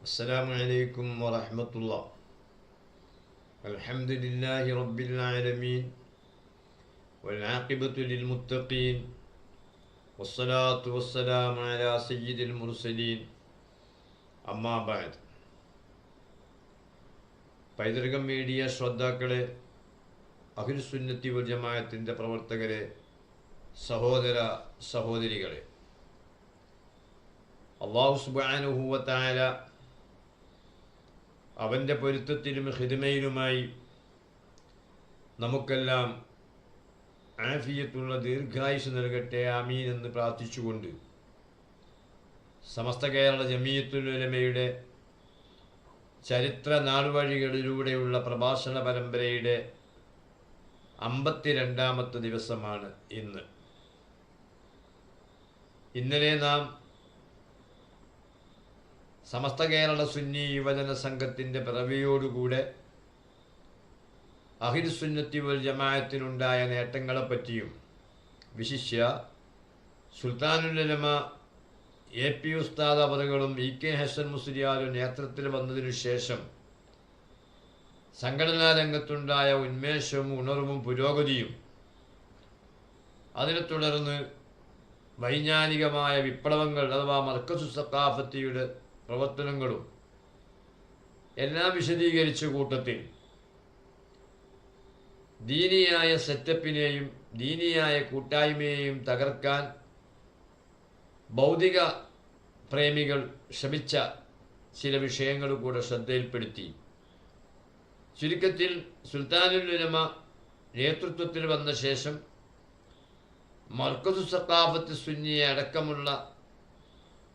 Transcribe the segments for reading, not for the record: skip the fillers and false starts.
السلام عليكم ورحمة الله. الحمد لله رب العالمين والعاقبة للمتقين والصلاة والسلام على سيد المرسلين أما بعد. പൈതൃകം മീഡിയ ശ്രോതാക്കളെ, അഹ്ലുസുന്നത്തി വൽ ജമാഅത്തിന്റെ പ്രവർത്തകരെ, സഹോദര സഹോദരികളെ, അല്ലാഹു സുബ്ഹാനഹു വ തആല അവൻ്റെ പൊരുത്തത്തിലും ഖിദ്മയിലുമായി നമുക്കെല്ലാം ആഫിയത്തുള്ള ദീർഘായുസ് നൽകട്ടെ, ആമീൻ എന്ന് പ്രാർത്ഥിച്ചുകൊണ്ട് സമസ്ത കേരള ജമീയത്തുൽ ഉലമയുടെ ചരിത്ര നാൾവഴികളിലൂടെയുള്ള പ്രഭാഷണ പരമ്പരയുടെ 52ാമത്തെ ദിവസമാണ് ഇന്ന്. ഇന്നലെ നാം സമസ്ത കേരള സുന്നി യുവജന സംഘത്തിൻ്റെ പിറവിയോടുകൂടെ അഹ്ലുസുന്നത്തി വൽ ജമാഅത്തിനുണ്ടായ നേട്ടങ്ങളെപ്പറ്റിയും വിശിഷ്യ സുൽത്താനുൽ ഉലമ AP ഉസ്താദ് അവറുകളും EK ഹസൻ മുസ്ലിയാരും നേതൃത്വത്തിൽ വന്നതിനു ശേഷം സംഘടനാ രംഗത്തുണ്ടായ ഉന്മേഷവും ഉണർവും പുരോഗതിയും, അതിനെ തുടർന്ന് വൈജ്ഞാനികമായ വിപ്ലവങ്ങൾ അഥവാ മർക്കസു സഖാഫത്തിയുടെ പ്രവർത്തനങ്ങളും എല്ലാം വിശദീകരിച്ച കൂട്ടത്തിൽ ദീനിയായ സെറ്റപ്പിനെയും ദീനിയായ കൂട്ടായ്മയെയും തകർക്കാൻ ഭൗതിക പ്രേമികൾ ശ്രമിച്ച ചില വിഷയങ്ങൾ കൂടെ ശ്രദ്ധയിൽപ്പെടുത്തി. ചുരുക്കത്തിൽ സുൽത്താനുൽ ഉലമ നേതൃത്വത്തിൽ വന്ന ശേഷം മർക്കസു സഖാഫത്ത് സുന്നിയെ അടക്കമുള്ള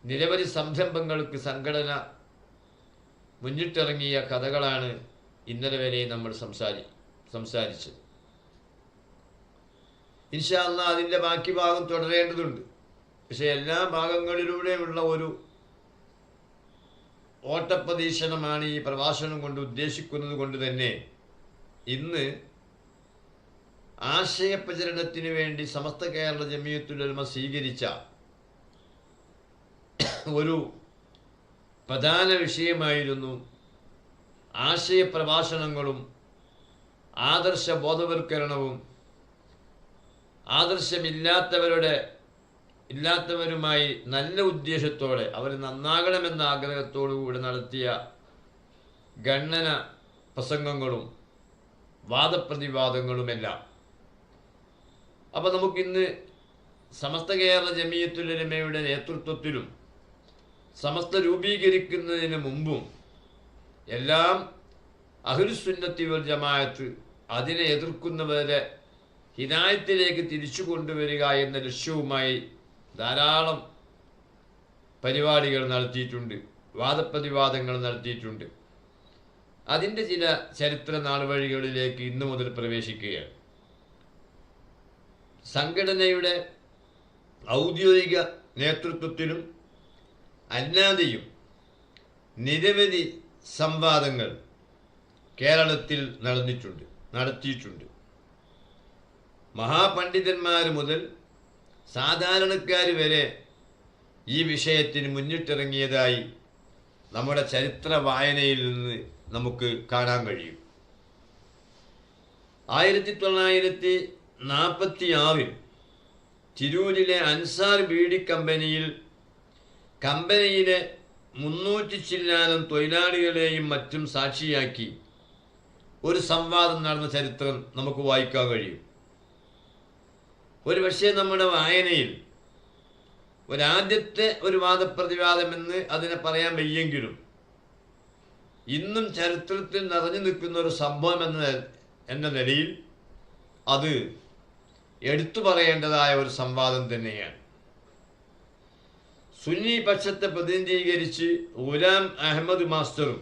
നിരവധി സംരംഭങ്ങൾക്ക് സംഘടന മുന്നിട്ടിറങ്ങിയ കഥകളാണ് ഇന്നലെ വരെ നമ്മൾ സംസാരിച്ചത്. ഇൻഷാ അല്ലാഹ് അതിൻ്റെ ബാക്കി ഭാഗം തുടരേണ്ടതുണ്ട്. പക്ഷേ എല്ലാ ഭാഗങ്ങളിലൂടെയുള്ള ഒരു ഓട്ടപ്രദീക്ഷണമാണ് ഈ പ്രഭാഷണം കൊണ്ട് ഉദ്ദേശിക്കുന്നത് കൊണ്ട് തന്നെ ഇന്ന് ആശയപ്രചരണത്തിന് വേണ്ടി സമസ്ത കേരള ജമീയത്തുൽ ഉലമ സ്വീകരിച്ച ഒരു പ്രധാന വിഷയമായിരുന്നു ആശയപ്രഭാഷണങ്ങളും ആദർശ ബോധവൽക്കരണവും ഇല്ലാത്തവരുമായി നല്ല ഉദ്ദേശത്തോടെ അവർ നന്നാകണമെന്ന ആഗ്രഹത്തോടുകൂടി നടത്തിയ ഗണ്ണന പ്രസംഗങ്ങളും വാദപ്രതിവാദങ്ങളുമെല്ലാം. അപ്പോൾ നമുക്കിന്ന് സമസ്ത കേരള ജമീയത്തുൽ ഉലമയുടെ നേതൃത്വത്തിലും സമസ്ത രൂപീകരിക്കുന്നതിന് മുമ്പും എല്ലാം അഹ്ലുസുന്നത്തി വൽ ജമാഅത്ത് അതിനെ എതിർക്കുന്നവരെ ഹിദായത്തിലേക്ക് തിരിച്ചു കൊണ്ടുവരിക എന്ന ലക്ഷ്യവുമായി ധാരാളം പരിപാടികൾ നടത്തിയിട്ടുണ്ട്, വാദപ്രതിവാദങ്ങൾ നടത്തിയിട്ടുണ്ട്. അതിൻ്റെ ചില ചരിത്ര നാൾവഴികളിലേക്ക് ഇന്നു മുതൽ പ്രവേശിക്കുകയാണ്. സംഘടനയുടെ ഔദ്യോഗിക നേതൃത്വത്തിലും അല്ലാതെയും നിരവധി സംവാദങ്ങൾ കേരളത്തിൽ നടത്തിയിട്ടുണ്ട്. മഹാപണ്ഡിതന്മാർ മുതൽ സാധാരണക്കാർ വരെ ഈ വിഷയത്തിന് മുന്നിട്ടിറങ്ങിയതായി നമ്മുടെ ചരിത്ര വായനയിൽ നിന്ന് നമുക്ക് കാണാൻ കഴിയും. 1946 തിരൂരിലെ അൻസാർ ബീഡി കമ്പനിയിലെ 300 ചില്ലാനം തൊഴിലാളികളെയും മറ്റും സാക്ഷിയാക്കി ഒരു സംവാദം നടന്ന ചരിത്രം നമുക്ക് വായിക്കാൻ കഴിയും. ഒരു പക്ഷേ നമ്മുടെ വായനയിൽ ഒരാദ്യത്തെ ഒരു വാദപ്രതിവാദമെന്ന് അതിനെ പറയാൻ വയ്യെങ്കിലും ഇന്നും ചരിത്രത്തിൽ നിറഞ്ഞു നിൽക്കുന്ന ഒരു സംഭവം എന്ന നിലയിൽ അത് എടുത്തു പറയേണ്ടതായ ഒരു സംവാദം തന്നെയാണ്. സുന്നി പക്ഷത്തെ പ്രതിനിധീകരിച്ച് ഗുലാം അഹമ്മദ് മാസ്റ്ററും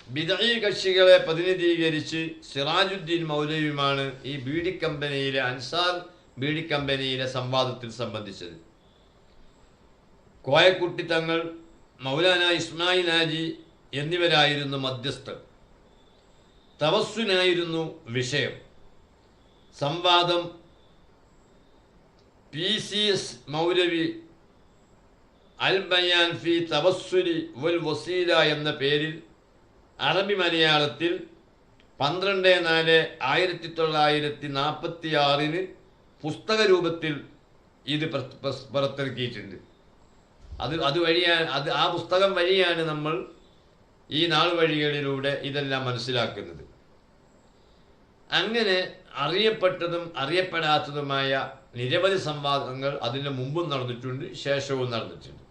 ബിദ്ഈ കക്ഷികളെ പ്രതിനിധീകരിച്ച് സിറാജുദ്ദീൻ മൗലവിയുമാണ് ഈ അൻസാർ ബീഡി കമ്പനിയിലെ സംവാദത്തിൽ സംബന്ധിച്ചത്. കോയക്കുട്ടി തങ്ങൾ, മൗലാന ഇസ്മായിൽ ഹാജി എന്നിവരായിരുന്നു മധ്യസ്ഥർ. തവസ്സുനായിരുന്നു വിഷയം. സംവാദം PCS മൗലവി അൽ ബയാൻ ഫി തവസ്സുലി വൽ വസീല എന്ന പേരിൽ അറബി മലയാളത്തിൽ 12/4/1946 പുസ്തക രൂപത്തിൽ ഇത് പുറത്തിറക്കിയിട്ടുണ്ട്. ആ പുസ്തകം വഴിയാണ് നമ്മൾ ഈ നാൾ വഴികളിലൂടെ ഇതെല്ലാം മനസ്സിലാക്കുന്നത്. അങ്ങനെ അറിയപ്പെട്ടതും അറിയപ്പെടാത്തതുമായ നിരവധി സംവാദങ്ങൾ അതിന് മുമ്പും നടന്നിട്ടുണ്ട്, ശേഷവും നടന്നിട്ടുണ്ട്.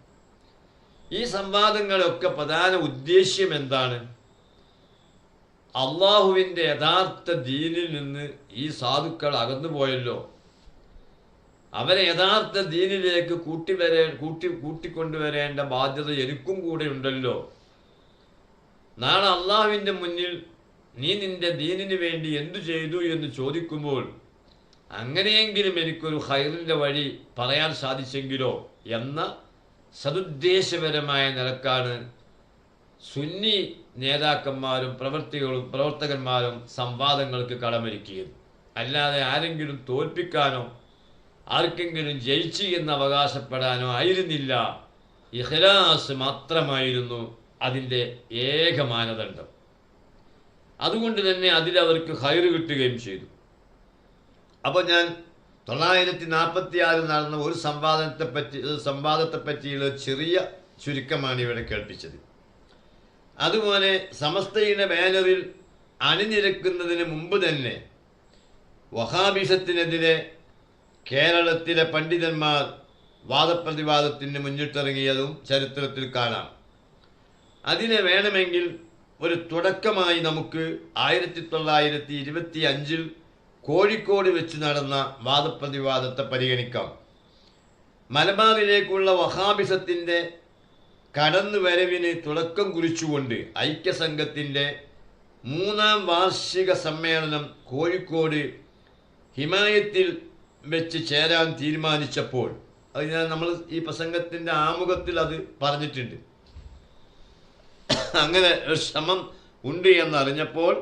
ഈ സംവാദങ്ങളൊക്കെ പ്രധാന ഉദ്ദേശ്യം എന്താണ്? അള്ളാഹുവിൻ്റെ യഥാർത്ഥ ദീനിൽ നിന്ന് ഈ സാധുക്കൾ അകന്നുപോയല്ലോ, അവരെ യഥാർത്ഥ ദീനിലേക്ക് കൂട്ടിക്കൊണ്ടുവരേണ്ട ബാധ്യത എനിക്കും കൂടെ ഉണ്ടല്ലോ. നാളെ അള്ളാഹുവിൻ്റെ മുന്നിൽ നീ നിന്റെ ദീനിന് വേണ്ടി എന്തു ചെയ്തു എന്ന് ചോദിക്കുമ്പോൾ അങ്ങനെയെങ്കിലും എനിക്കൊരു ഖൈറിൻ്റെ വഴി പറയാൻ സാധിച്ചെങ്കിലോ എന്ന സതുദ്ദേശപരമായ നിലക്കാണ് സുന്നി നേതാക്കന്മാരും പ്രവർത്തകന്മാരും സംവാദങ്ങൾക്ക് കടമൊരുക്കിയത്. അല്ലാതെ ആരെങ്കിലും തോൽപ്പിക്കാനോ ആർക്കെങ്കിലും ജയിച്ചു എന്ന് അവകാശപ്പെടാനോ ആയിരുന്നില്ല. ഇഖ്ലാസ് മാത്രമായിരുന്നു അതിൻ്റെ ഏക മാനദണ്ഡം. അതുകൊണ്ട് തന്നെ അതിലവർക്ക് ഖൈറ് കിട്ടുകയും ചെയ്തു. അപ്പോൾ ഞാൻ 946 നടന്ന ഒരു സംവാദത്തെ പറ്റിയുള്ള ചെറിയ ചുരുക്കമാണ് ഇവിടെ കേൾപ്പിച്ചത്. അതുപോലെ സമസ്തയുടെ ബാനറിൽ അണിനിരക്കുന്നതിന് മുമ്പ് തന്നെ വഹാബിസത്തിനെതിരെ കേരളത്തിലെ പണ്ഡിതന്മാർ വാദപ്രതിവാദത്തിന് മുന്നിട്ടിറങ്ങിയതും ചരിത്രത്തിൽ കാണാം. അതിനെ വേണമെങ്കിൽ ഒരു തുടക്കമായി നമുക്ക് 1925 കോഴിക്കോട് വെച്ച് നടന്ന വാദപ്രതിവാദത്തെ പരിഗണിക്കാം. മലബാറിലേക്കുള്ള വഹാബിസത്തിൻ്റെ കടന്നുവരവിന് തുടക്കം കുറിച്ചുകൊണ്ട് ഐക്യസംഘത്തിൻ്റെ 3ാം വാർഷിക സമ്മേളനം കോഴിക്കോട് ഹിമായത്തിൽ വെച്ച് ചേരാൻ തീരുമാനിച്ചപ്പോൾ, അത് നമ്മൾ ഈ പ്രസംഗത്തിൻ്റെ ആമുഖത്തിൽ അത് പറഞ്ഞിട്ടുണ്ട്. അങ്ങനെ ഒരു ശ്രമം ഉണ്ട് എന്നറിഞ്ഞപ്പോൾ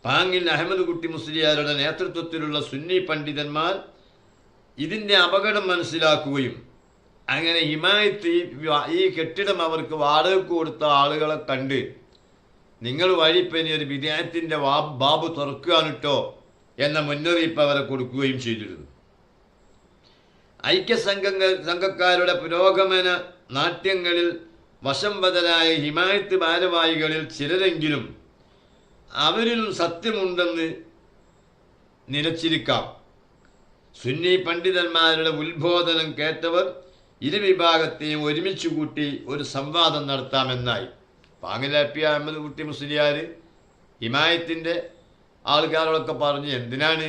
പാങ്ങിൽ അഹമ്മദ് കുട്ടി മുസ്ലിയാരുടെ നേതൃത്വത്തിലുള്ള സുന്നി പണ്ഡിതന്മാർ ഇതിൻ്റെ അപകടം മനസ്സിലാക്കുകയും അങ്ങനെ ഹിമായത്ത് ഈ കെട്ടിടം അവർക്ക് വാടകയ്ക്ക് കൊടുത്ത ആളുകളെ കണ്ട് നിങ്ങൾ വഴിപ്പനി ഒരു വിദ്യാർത്ഥിൻ്റെ ബാബു തുറക്കാനിട്ടോ എന്ന മുന്നറിയിപ്പ് അവരെ കൊടുക്കുകയും ചെയ്തിരുന്നു. സംഘക്കാരുടെ പുരോഗമന നാട്യങ്ങളിൽ വശംവദരായ ഹിമായത്ത് ഭാരവാഹികളിൽ ചിലരെങ്കിലും അവരിലും സത്യമുണ്ടെന്ന് നിലച്ചിരിക്കാം. സുന്നി പണ്ഡിതന്മാരുടെ ഉത്ബോധനം കേട്ടവർ ഇരുവിഭാഗത്തെയും ഒരുമിച്ച് കൂട്ടി ഒരു സംവാദം നടത്താമെന്നായി. പാങ്ങിലാപ്പി അഹമ്മദ് കുട്ടി മുസ്ലിയാർ ഹിമായത്തിൻ്റെ ആൾക്കാരോടൊക്കെ പറഞ്ഞ് എന്തിനാണ്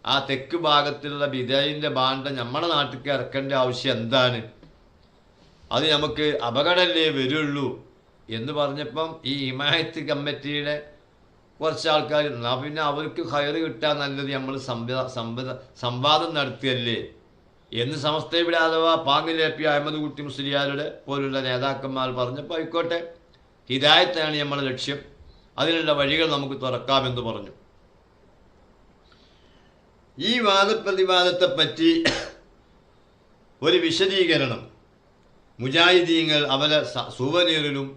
ആ തെക്ക് ഭാഗത്തുള്ള ബിദഅത്തിന്റെ ബാണ്ട നമ്മുടെ നാട്ടിലേക്ക് ഇറക്കേണ്ട ആവശ്യം എന്താണ്, അത് നമുക്ക് അപകടമല്ലേ വരുള്ളൂ എന്ന് പറഞ്ഞപ്പം ഈ ഹിമായത്ത് കമ്മിറ്റിയുടെ കുറച്ച് ആൾക്കാർ എന്നാൽ പിന്നെ അവർക്ക് ഖൈറ് കിട്ടാൻ നല്ലത് നമ്മൾ സംവാദം നടത്തിയല്ലേ എന്ന് സമസ്തയുടെ അഥവാ പാങ്ങിലേപ്പി അഹമ്മദ് കുട്ടി മുസ്ലിയാരുടെ പോലുള്ള നേതാക്കന്മാർ പറഞ്ഞപ്പോൾ ആയിക്കോട്ടെ, ഹിദായത്താണ് നമ്മുടെ ലക്ഷ്യം, അതിനുള്ള വഴികൾ നമുക്ക് തുറക്കാമെന്ന് പറഞ്ഞു. ഈ വാദപ്രതിവാദത്തെ പറ്റി ഒരു വിശദീകരണം മുജാഹിദീങ്ങൾ അവരെ സുവനീറിലും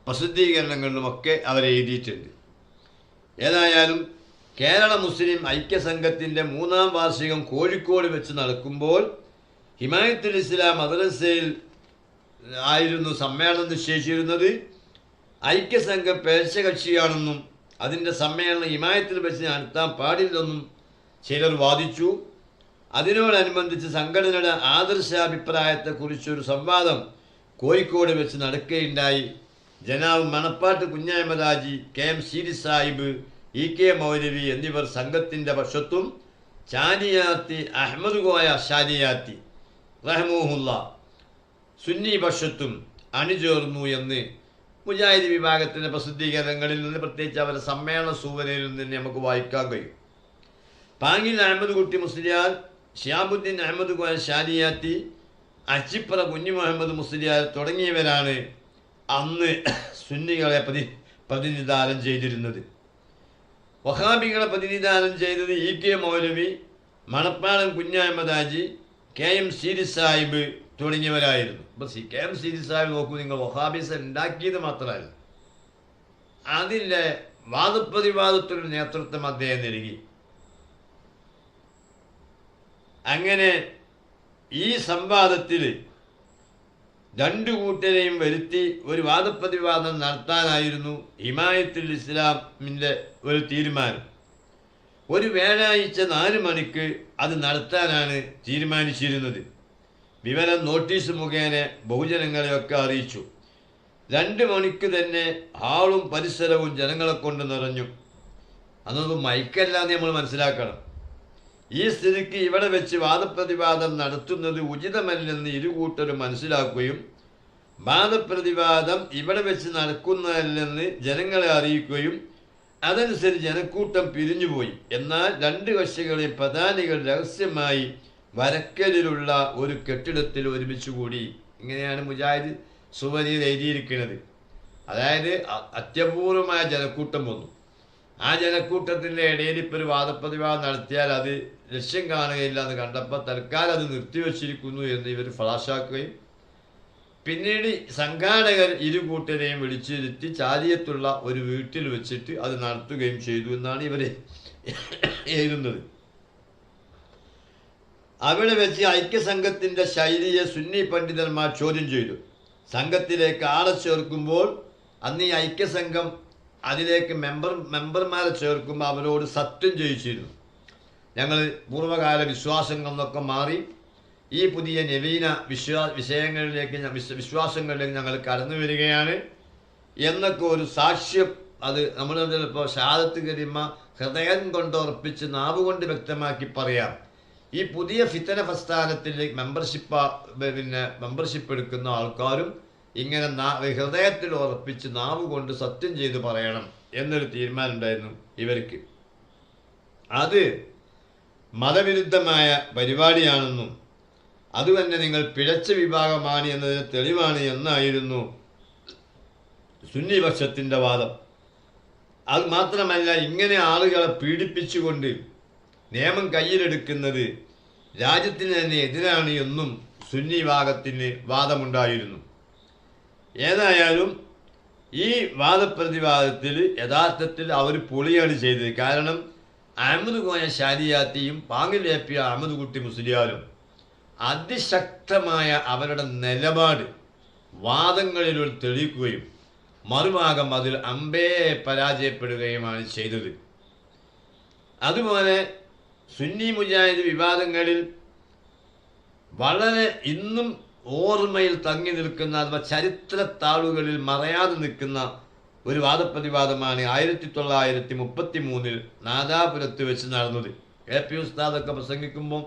പ്രസിദ്ധീകരണങ്ങളിലുമൊക്കെ അവരെഴുതിയിട്ടുണ്ട്. ഏതായാലും കേരള മുസ്ലിം ഐക്യസംഘത്തിൻ്റെ 3ാം വാർഷികം കോഴിക്കോട് വെച്ച് നടക്കുമ്പോൾ ഹിമായത്തുൽ ഇസ്ലാം മദ്രസയിൽ ആയിരുന്നു സമ്മേളനം നിശ്ചയിച്ചിരുന്നത്. ഐക്യസംഘം പേർച്ചകക്ഷിയാണെന്നും അതിൻ്റെ സമ്മേളനം ഹിമായത്തിൽ വെച്ച് നടത്താൻ പാടില്ലെന്നും ചിലർ വാദിച്ചു. അതിനോടനുബന്ധിച്ച് സംഘടനയുടെ ആദർശാഭിപ്രായത്തെക്കുറിച്ചൊരു സംവാദം കോഴിക്കോട് വെച്ച് നടക്കുകയുണ്ടായി. ജനാബ് മണപ്പാട്ട് കുഞ്ഞായ്മദാജി, KM സീരി സാഹിബ്, EK മൗലവി എന്നിവർ സംഘത്തിൻ്റെ പക്ഷത്തും ഷാനിയാത്തി അഹമ്മദ് കോയ ഷാനിയാത്തി റഹ്മൂഹുല്ല സുന്നി പക്ഷത്തും അണിചേർന്നു എന്ന് മുജാഹിദ് വിഭാഗത്തിൻ്റെ പ്രസിദ്ധീകരണങ്ങളിൽ നിന്ന്, പ്രത്യേകിച്ച് അവരുടെ സമ്മേളന സൂചനയിൽ നിന്ന് നമുക്ക് വായിക്കാൻ കഴിയും. പാങ്ങിൽ അഹമ്മദ് കുട്ടി മുസ്ലിയാർ, ഷിയാബുദ്ദീൻ അഹമ്മദ് കോയ ഷാനിയാത്തി, അച്ചിപ്പറ കുഞ്ഞു മുഹമ്മദ് മുസ്ലിയാർ തുടങ്ങിയവരാണ് അന്ന് സുന്നികളെ പ്രതിനിധാനം ചെയ്തിരുന്നത്. വഹാബികളെ പ്രതിനിധാനം ചെയ്തത് EK മൗലവി, മണപ്പാടം കുഞ്ഞഹമ്മദാജി, KM സീരി സാഹിബ്, തുടങ്ങിയവരായിരുന്നു. ഇപ്പോൾ കെ.എം. സീതി സാഹിബ് നോക്കൂ നിങ്ങൾ, വഹാബിസം ഉണ്ടാക്കിയത് മാത്രമല്ല, അതിൻ്റെ വാദപ്രതിവാദത്തിനൊരു നേതൃത്വം അദ്ദേഹം നൽകി. അങ്ങനെ ഈ സംവാദത്തിൽ രണ്ടു കൂട്ടരെയും വരുത്തി ഒരു വാദപ്രതിവാദം നടത്താനായിരുന്നു ഹിമായത്തുൽ ഇസ്ലാമിൻ്റെ ഒരു തീരുമാനം. ഒരു വ്യാഴാഴ്ച 4 മണിക്ക് അത് നടത്താനാണ് തീരുമാനിച്ചിരുന്നത്. വിവരം നോട്ടീസ് മുഖേന ബഹുജനങ്ങളെയൊക്കെ അറിയിച്ചു. 2 മണിക്ക് തന്നെ ഹാളും പരിസരവും ജനങ്ങളെ കൊണ്ട് നിറഞ്ഞു. അതൊന്നും മൈക്കല്ലാന്ന് നമ്മൾ മനസ്സിലാക്കണം. ഈ സ്ഥിതിക്ക് ഇവിടെ വെച്ച് വാദപ്രതിവാദം നടത്തുന്നത് ഉചിതമല്ലെന്ന് ഇരുകൂട്ടരും മനസ്സിലാക്കുകയും വാദപ്രതിവാദം ഇവിടെ വെച്ച് നടക്കുന്നതല്ലെന്ന് ജനങ്ങളെ അറിയിക്കുകയും അതനുസരിച്ച് ജനക്കൂട്ടം പിരിഞ്ഞുപോയി. എന്നാൽ 2 കക്ഷികളെയും പ്രധാനികൾ രഹസ്യമായി വരക്കലിലുള്ള ഒരു കെട്ടിടത്തിൽ ഒരുമിച്ച് കൂടി. ഇങ്ങനെയാണ് മുജാഹിദ് സുവരിയിൽ എഴുതിയിരിക്കുന്നത്. അതായത് അത്യപൂർവമായ ജനക്കൂട്ടം വന്നു. ആ ജനക്കൂട്ടത്തിൻ്റെ ഇടയിൽ ഇപ്പോൾ ഒരു വാദപ്രതിവാദം നടത്തിയാൽ അത് ലക്ഷ്യം കാണുകയില്ല എന്ന് കണ്ടപ്പോൾ തൽക്കാലം അത് നിർത്തിവച്ചിരിക്കുന്നു എന്ന് ഇവർ ഫ്ലാഷാക്കുകയും പിന്നീട് സംഘാടകർ ഇരുകൂട്ടരെയും വിളിച്ചിരുത്തി ചാലിയത്തുള്ള ഒരു വീട്ടിൽ വെച്ചിട്ട് അത് നടത്തുകയും ചെയ്തു എന്നാണ് ഇവർ എഴുതുന്നത്. അവിടെ വെച്ച് ഐക്യസംഘത്തിൻ്റെ ശൈലിയെ സുന്നി പണ്ഡിതന്മാർ ചോദ്യം ചെയ്തു. സംഘത്തിലേക്ക് ആളെ ചേർക്കുമ്പോൾ അന്ന് ഈ ഐക്യസംഘം അതിലേക്ക് മെമ്പർമാരെ ചേർക്കുമ്പോൾ അവരോട് സത്യം ചെയ്യിച്ചിരുന്നു. ഞങ്ങൾ പൂർവ്വകാല വിശ്വാസങ്ങളിൽ നിന്നൊക്കെ മാറി ഈ പുതിയ നവീന വിശ്വാസങ്ങളിലേക്ക് ഞങ്ങൾ കടന്നു വരികയാണ് എന്നൊക്കെ ഒരു സാക്ഷ്യം. അത് നമ്മൾ ചിലപ്പോൾ ഷഹാദത്ത് കരിമ ഹൃദയം കൊണ്ട് ഉറപ്പിച്ച് നാവുകൊണ്ട് വ്യക്തമാക്കി പറയാം. ഈ പുതിയ ഫിത്തന പ്രസ്ഥാനത്തിൽ മെമ്പർഷിപ്പ് എടുക്കുന്ന ആൾക്കാരും ഇങ്ങനെ ഹൃദയത്തിൽ ഉറപ്പിച്ച് നാവ് കൊണ്ട് സത്യം ചെയ്ത് പറയണം എന്നൊരു തീരുമാനം ഉണ്ടായിരുന്നു ഇവർക്ക്. അത് മതവിരുദ്ധമായ പരിപാടിയാണെന്നും അതുതന്നെ നിങ്ങൾ പിഴച്ച വിഭാഗമാണ് എന്നതിന് തെളിവാണ് എന്നായിരുന്നു സുന്നിപക്ഷത്തിൻ്റെ വാദം. അത് മാത്രമല്ല, ഇങ്ങനെ ആളുകളെ പീഡിപ്പിച്ചുകൊണ്ട് നിയമം കയ്യിലെടുക്കുന്നത് രാജ്യത്തിന് തന്നെ എതിരാണ് എന്നും സുന്നി വിഭാഗത്തിന് വാദമുണ്ടായിരുന്നു. ഏതായാലും ഈ വാദപ്രതിവാദത്തിൽ യഥാർത്ഥത്തിൽ അവർ പൊളിയാണ് ചെയ്തത്. കാരണം അഹമ്മദ് കോയ ഷാരിയാത്തിയും പാങ്ങിലേപ്പിയ അഹമ്മദ് കുട്ടി മുസ്ലിയാരും അതിശക്തമായ അവരുടെ നിലപാട് വാദങ്ങളിലൂടെ തെളിയിക്കുകയും മറുഭാഗം അതിൽ അമ്പേ പരാജയപ്പെടുകയുമാണ് ചെയ്തത്. അതുപോലെ സുന്നി മുജാഹിദ് വിവാദങ്ങളിൽ വളരെ ഇന്നും ഓർമ്മയിൽ തങ്ങി നിൽക്കുന്ന അഥവാ ചരിത്ര താളുകളിൽ മറയാതെ നിൽക്കുന്ന ഒരു വാദപ്രതിവാദമാണ് 1933 നാദാപുരത്ത് വെച്ച് നടന്നത്. എ.പി. ഉസ്താദൊക്കെ പ്രസംഗിക്കുമ്പോൾ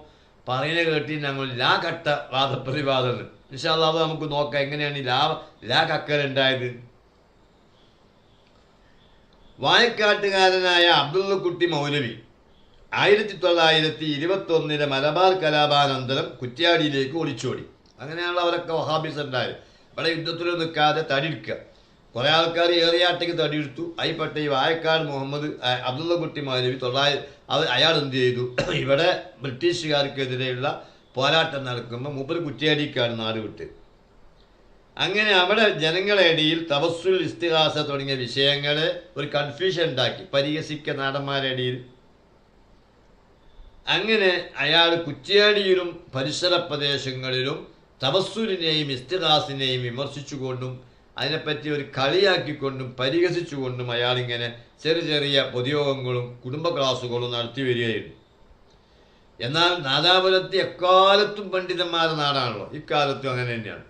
പറയുന്നത് കേട്ടി ഞങ്ങൾ ലാ കട്ട വാദപ്രതിവാദം. ഇൻഷാ അല്ലാഹ് അത് നമുക്ക് നോക്കാം എങ്ങനെയാണ് ലാ കക്കലുണ്ടായത്. വായക്കാട്ടുകാരനായ അബ്ദുള്ളക്കുട്ടി മൗലവി 1921 മലബാർ കലാപാനന്തരം കുറ്റ്യാടിയിലേക്ക് ഒളിച്ചോടി. അങ്ങനെയാണല്ലോ അവരൊക്കെ വഹാബിസ് ഉണ്ടായത്. ഇവിടെ യുദ്ധത്തിൽ നിൽക്കാതെ തടിയെടുക്കുക. കുറേ ആൾക്കാർ ഏറിയാട്ടേക്ക് തടിയെടുത്തു. അതിൽപ്പെട്ട ഈ വായക്കാട് മുഹമ്മദ് അബ്ദുള്ളക്കുട്ടി മൗലവി അയാൾ എന്ത് ചെയ്തു, ഇവിടെ ബ്രിട്ടീഷുകാർക്കെതിരെയുള്ള പോരാട്ടം നടക്കുമ്പോൾ മൂപ്പര് കുറ്റ്യാടിക്കാണ് നാട് വിട്ട്. അങ്ങനെ അവിടെ ജനങ്ങളുടെ ഇടയിൽ തവസ്സുൽ ഇസ്തിഹാസ തുടങ്ങിയ വിഷയങ്ങളെ ഒരു കൺഫ്യൂഷൻ ഉണ്ടാക്കി പരിഹസിക്ക നാടന്മാരുടെ ഇടയിൽ. അങ്ങനെ അയാൾ കുറ്റ്യാടിയിലും പരിസര പ്രദേശങ്ങളിലും തവസ്സുലിനെയും ഇസ്തിഹാസിനെയും വിമർശിച്ചുകൊണ്ടും അതിനെപ്പറ്റി ഒരു കളിയാക്കിക്കൊണ്ടും പരിഹസിച്ചുകൊണ്ടും അയാളിങ്ങനെ ചെറിയ ചെറിയ പൊതുയോഗങ്ങളും കുടുംബ ക്ലാസുകളും നടത്തി വരികയായിരുന്നു. എന്നാൽ നാദാപുരത്ത് എക്കാലത്തും പണ്ഡിതന്മാരുടെ നാടാണല്ലോ. ഇക്കാലത്തും അങ്ങനെ തന്നെയാണ്.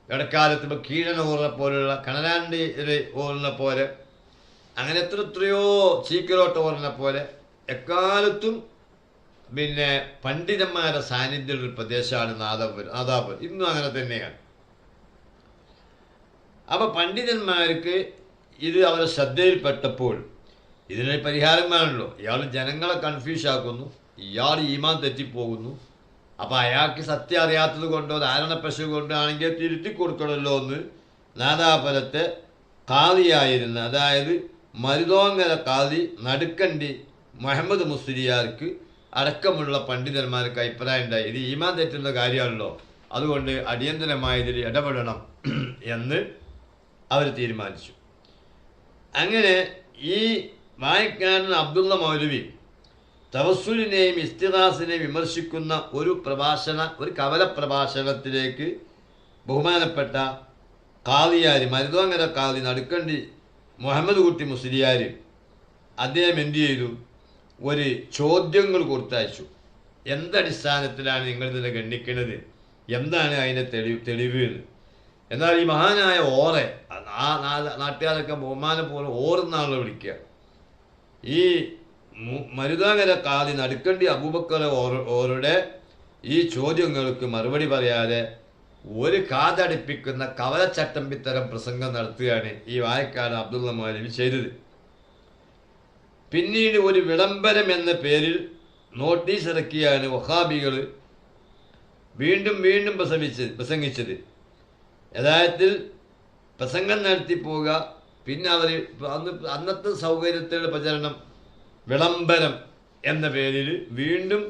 ഇടക്കാലത്ത് ഇപ്പോൾ കീഴനൂറിനെ പോലുള്ള കണലാണ്ടി ഓറിനെ പോലെ അങ്ങനെ എത്രയോ ചീക്കിലോട്ട് ഓറിനെ പോലെ എക്കാലത്തും പിന്നെ പണ്ഡിതന്മാരുടെ സാന്നിധ്യമുള്ള പ്രദേശമാണ് നാദാപുരം. ഇന്നും അങ്ങനെ തന്നെയാണ്. അപ്പോൾ പണ്ഡിതന്മാർക്ക് ഇത് അവരുടെ ശ്രദ്ധയിൽപ്പെട്ടപ്പോൾ ഇതിനൊരു പരിഹാരം വേണമല്ലോ. ഇയാൾ ജനങ്ങളെ കൺഫ്യൂഷാക്കുന്നു, ഇയാൾ ഈമാൻ തെറ്റിപ്പോകുന്നു. അപ്പോൾ അയാൾക്ക് സത്യം അറിയാത്തത് കൊണ്ടോ ധാരണപ്പശു കൊണ്ടാണെങ്കിൽ തിരുത്തി കൊടുക്കണമല്ലോ എന്ന് നാദാപുരത്തെ ഖാദിയായിരുന്ന, അതായത് മരുതോങ്കര ഖാദി നടുക്കണ്ടി മുഹമ്മദ് മുസ്ലിയാർക്ക് അടക്കമുള്ള പണ്ഡിതന്മാർക്ക് അഭിപ്രായം ഉണ്ടായി. ഇത് ഈമാൻ തെറ്റുന്ന കാര്യമാണല്ലോ, അതുകൊണ്ട് അടിയന്തരമായി ഇതിൽ ഇടപെടണം എന്ന് അവർ തീരുമാനിച്ചു. അങ്ങനെ ഈ വായക്കാരൻ അബ്ദുള്ള മൗലവി തവസ്സുലിനെയും ഇസ്തിഗാസിനെയും വിമർശിക്കുന്ന ഒരു കവല പ്രഭാഷണത്തിലേക്ക് ബഹുമാനപ്പെട്ട ഖാദിയാർ, മരുതോങ്ങര ഖാദി നടുക്കണ്ടി മുഹമ്മദ് കുട്ടി മുസ്ലിയാർ അദ്ദേഹം എന്തു ചെയ്തു? ഒരു ചോദ്യങ്ങൾ കൊടുത്തയച്ചു. എന്തടിസ്ഥാനത്തിലാണ് നിങ്ങളിതിനെ ഗണ്ണിക്കുന്നത്, എന്താണ് അതിൻ്റെ തെളിവ് എന്ന്. എന്നാൽ ഈ മഹാനായ ഓറെ, നാട്ടുകാരൊക്കെ ബഹുമാനപൂർവ്വം ഓറെന്നാണല്ലോ വിളിക്കുക. ഈ മരുതാങ്കര ഖാദി നടുക്കണ്ടി അബൂബക്കർ ഓറുടെ ഈ ചോദ്യങ്ങൾക്ക് മറുപടി പറയാതെ ഒരു കാതടിപ്പിക്കുന്ന കവലച്ചട്ടമ്പിത്തരം പ്രസംഗം നടത്തുകയാണ് ഈ വായക്കാട് അബ്ദുള്ള മൗലവി ചെയ്തത്. പിന്നീട് ഒരു വിളംബരം എന്ന പേരിൽ നോട്ടീസ് ഇറക്കിയാണ് വഹാബികൾ വീണ്ടും വീണ്ടും പ്രസംഗിച്ചത്. യഥാർത്ഥത്തിൽ പ്രസംഗം നടത്തി പോവുക, പിന്നെ അവർ അന്നത്തെ സൗകര്യത്തിലുള്ള പ്രചരണം, വിളംബരം എന്ന പേരിൽ വീണ്ടും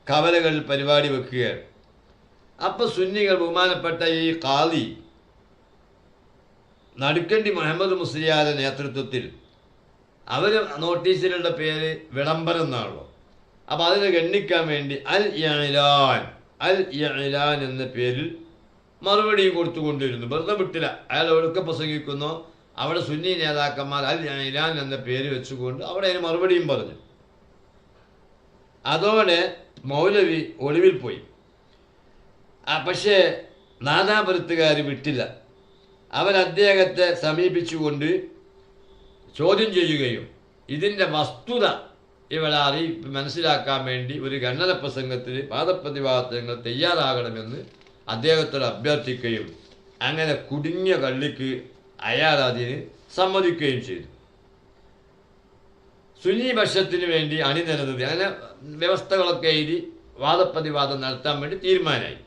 കവലകളിൽ പരിപാടി വെക്കുകയാണ്. അപ്പോൾ സുന്നികൾ ബഹുമാനപ്പെട്ട ഈ ഖാദി നടുക്കണ്ടി മുഹമ്മദ് മുസ്ലിയാരുടെ നേതൃത്വത്തിൽ അവർ നോട്ടീസിലുള്ള പേര് വിളംബരം എന്നാണല്ലോ. അപ്പോൾ അതിനെ ഗണ്ണിക്കാൻ വേണ്ടി അൽ ഇഅ്ലാൻ എന്ന പേരിൽ മറുപടിയും കൊടുത്തുകൊണ്ടിരുന്നു. വെറുതെ വിട്ടില്ല. അയാൾ എവിടെയൊക്കെ പ്രസംഗിക്കുന്നോ അവിടെ സുന്നി നേതാക്കന്മാർ അൽ ഇഅ്ലാൻ എന്ന പേര് വെച്ചുകൊണ്ട് അവിടെ അതിന് മറുപടിയും പറഞ്ഞു. അതോടെ മൗലവി ഒളിവിൽ പോയി. പക്ഷേ നാദാപുരത്തുകാർ വിട്ടില്ല. അദ്ദേഹത്തെ സമീപിച്ചുകൊണ്ട് ചോദ്യം ചെയ്യുകയും ഇതിൻ്റെ വസ്തുത ഇവിടെ മനസ്സിലാക്കാൻ വേണ്ടി ഒരു ഖണ്ഡന പ്രസംഗത്തിന് വാദപ്രതിവാദങ്ങൾ തയ്യാറാകണമെന്ന് അദ്ദേഹത്തോട് അഭ്യർത്ഥിക്കുകയും അങ്ങനെ കുടുങ്ങിയ കള്ളിക്ക് അയാൾ അതിന് സമ്മതിക്കുകയും ചെയ്തു. സുന്നി പക്ഷത്തിന് വേണ്ടി അണിനിരന്നത് അങ്ങനെ വ്യവസ്ഥകളൊക്കെ എഴുതി വാദപ്രതിവാദം നടത്താൻ വേണ്ടി തീരുമാനമായി.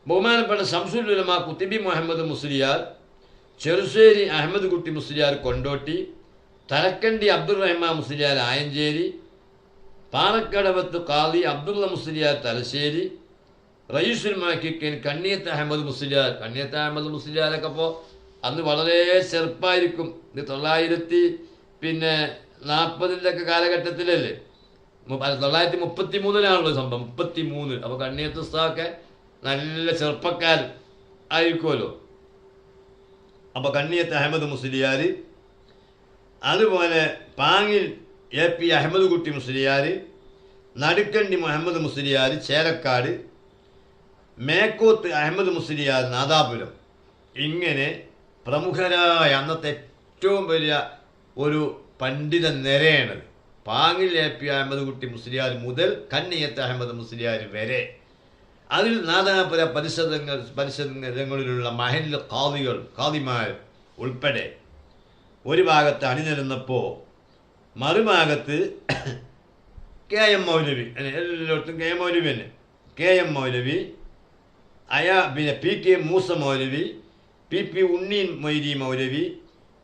ബഹുമാനപ്പെട്ട ശംസുൽ ഉലമ കുത്തിബി മുഹമ്മദ് മുസ്ലിയാർ, ചെറുശ്ശേരി അഹമ്മദ് കുട്ടി മുസ്ലിയാർ കൊണ്ടോട്ടി, തലക്കണ്ടി അബ്ദുറഹ്മാൻ മുസ്ലിയാർ ആയഞ്ചേരി, പാറക്കടവത്ത് ഖാദി അബ്ദുള്ള മുസ്ലിയാർ തലശ്ശേരി, റയീസുൽ മുഹഖിഖീൻ കണ്ണിയത്ത് അഹമ്മദ് മുസ്ലിയാരൊക്കെ അപ്പോൾ അന്ന് വളരെ ചെറുപ്പമായിരിക്കും. ഇത് 940 കാലഘട്ടത്തിലല്ലേ, 933 സംഭവം, 33. അപ്പോൾ കണ്ണിയത്ത് ഉസ്താദൊക്കെ നല്ല ചെറുപ്പക്കാരൻ ആയിരിക്കുമല്ലോ. അപ്പോൾ കണ്ണിയത്ത് അഹമ്മദ് മുസ്ലിയാർ, അതുപോലെ പാങ്ങിൽ AP അഹമ്മദ് കുട്ടി മുസ്ലിയാർ, നടുക്കണ്ടി മുഹമ്മദ് മുസ്ലിയാർ ചേലക്കാട്, മേക്കോത്ത് അഹമ്മദ് മുസ്ലിയാർ നാദാപുരം, ഇങ്ങനെ പ്രമുഖരായ അന്നത്തെ ഏറ്റവും വലിയ ഒരു പണ്ഡിത നിരയാണത്. പാങ്ങിൽ AP അഹമ്മദ് കുട്ടി മുസ്ലിയാർ മുതൽ കണ്ണിയത്ത് അഹമ്മദ് മുസ്ലിയാർ വരെ. അതിൽ നാദാപുര പരിസരങ്ങളിലുള്ള മഹല്ല് ഖാദിമാർ ഉൾപ്പെടെ ഒരു ഭാഗത്ത് അണിനിരുന്നപ്പോൾ മറുഭാഗത്ത് KM മൗലവി, എല്ലായിടത്തും KM മൗലവി തന്നെ, KM മൗലവി, പിന്നെ PK മൂസ മൗലവി, PP ഉണ്ണീൻ മൊയ്തി മൗലവി,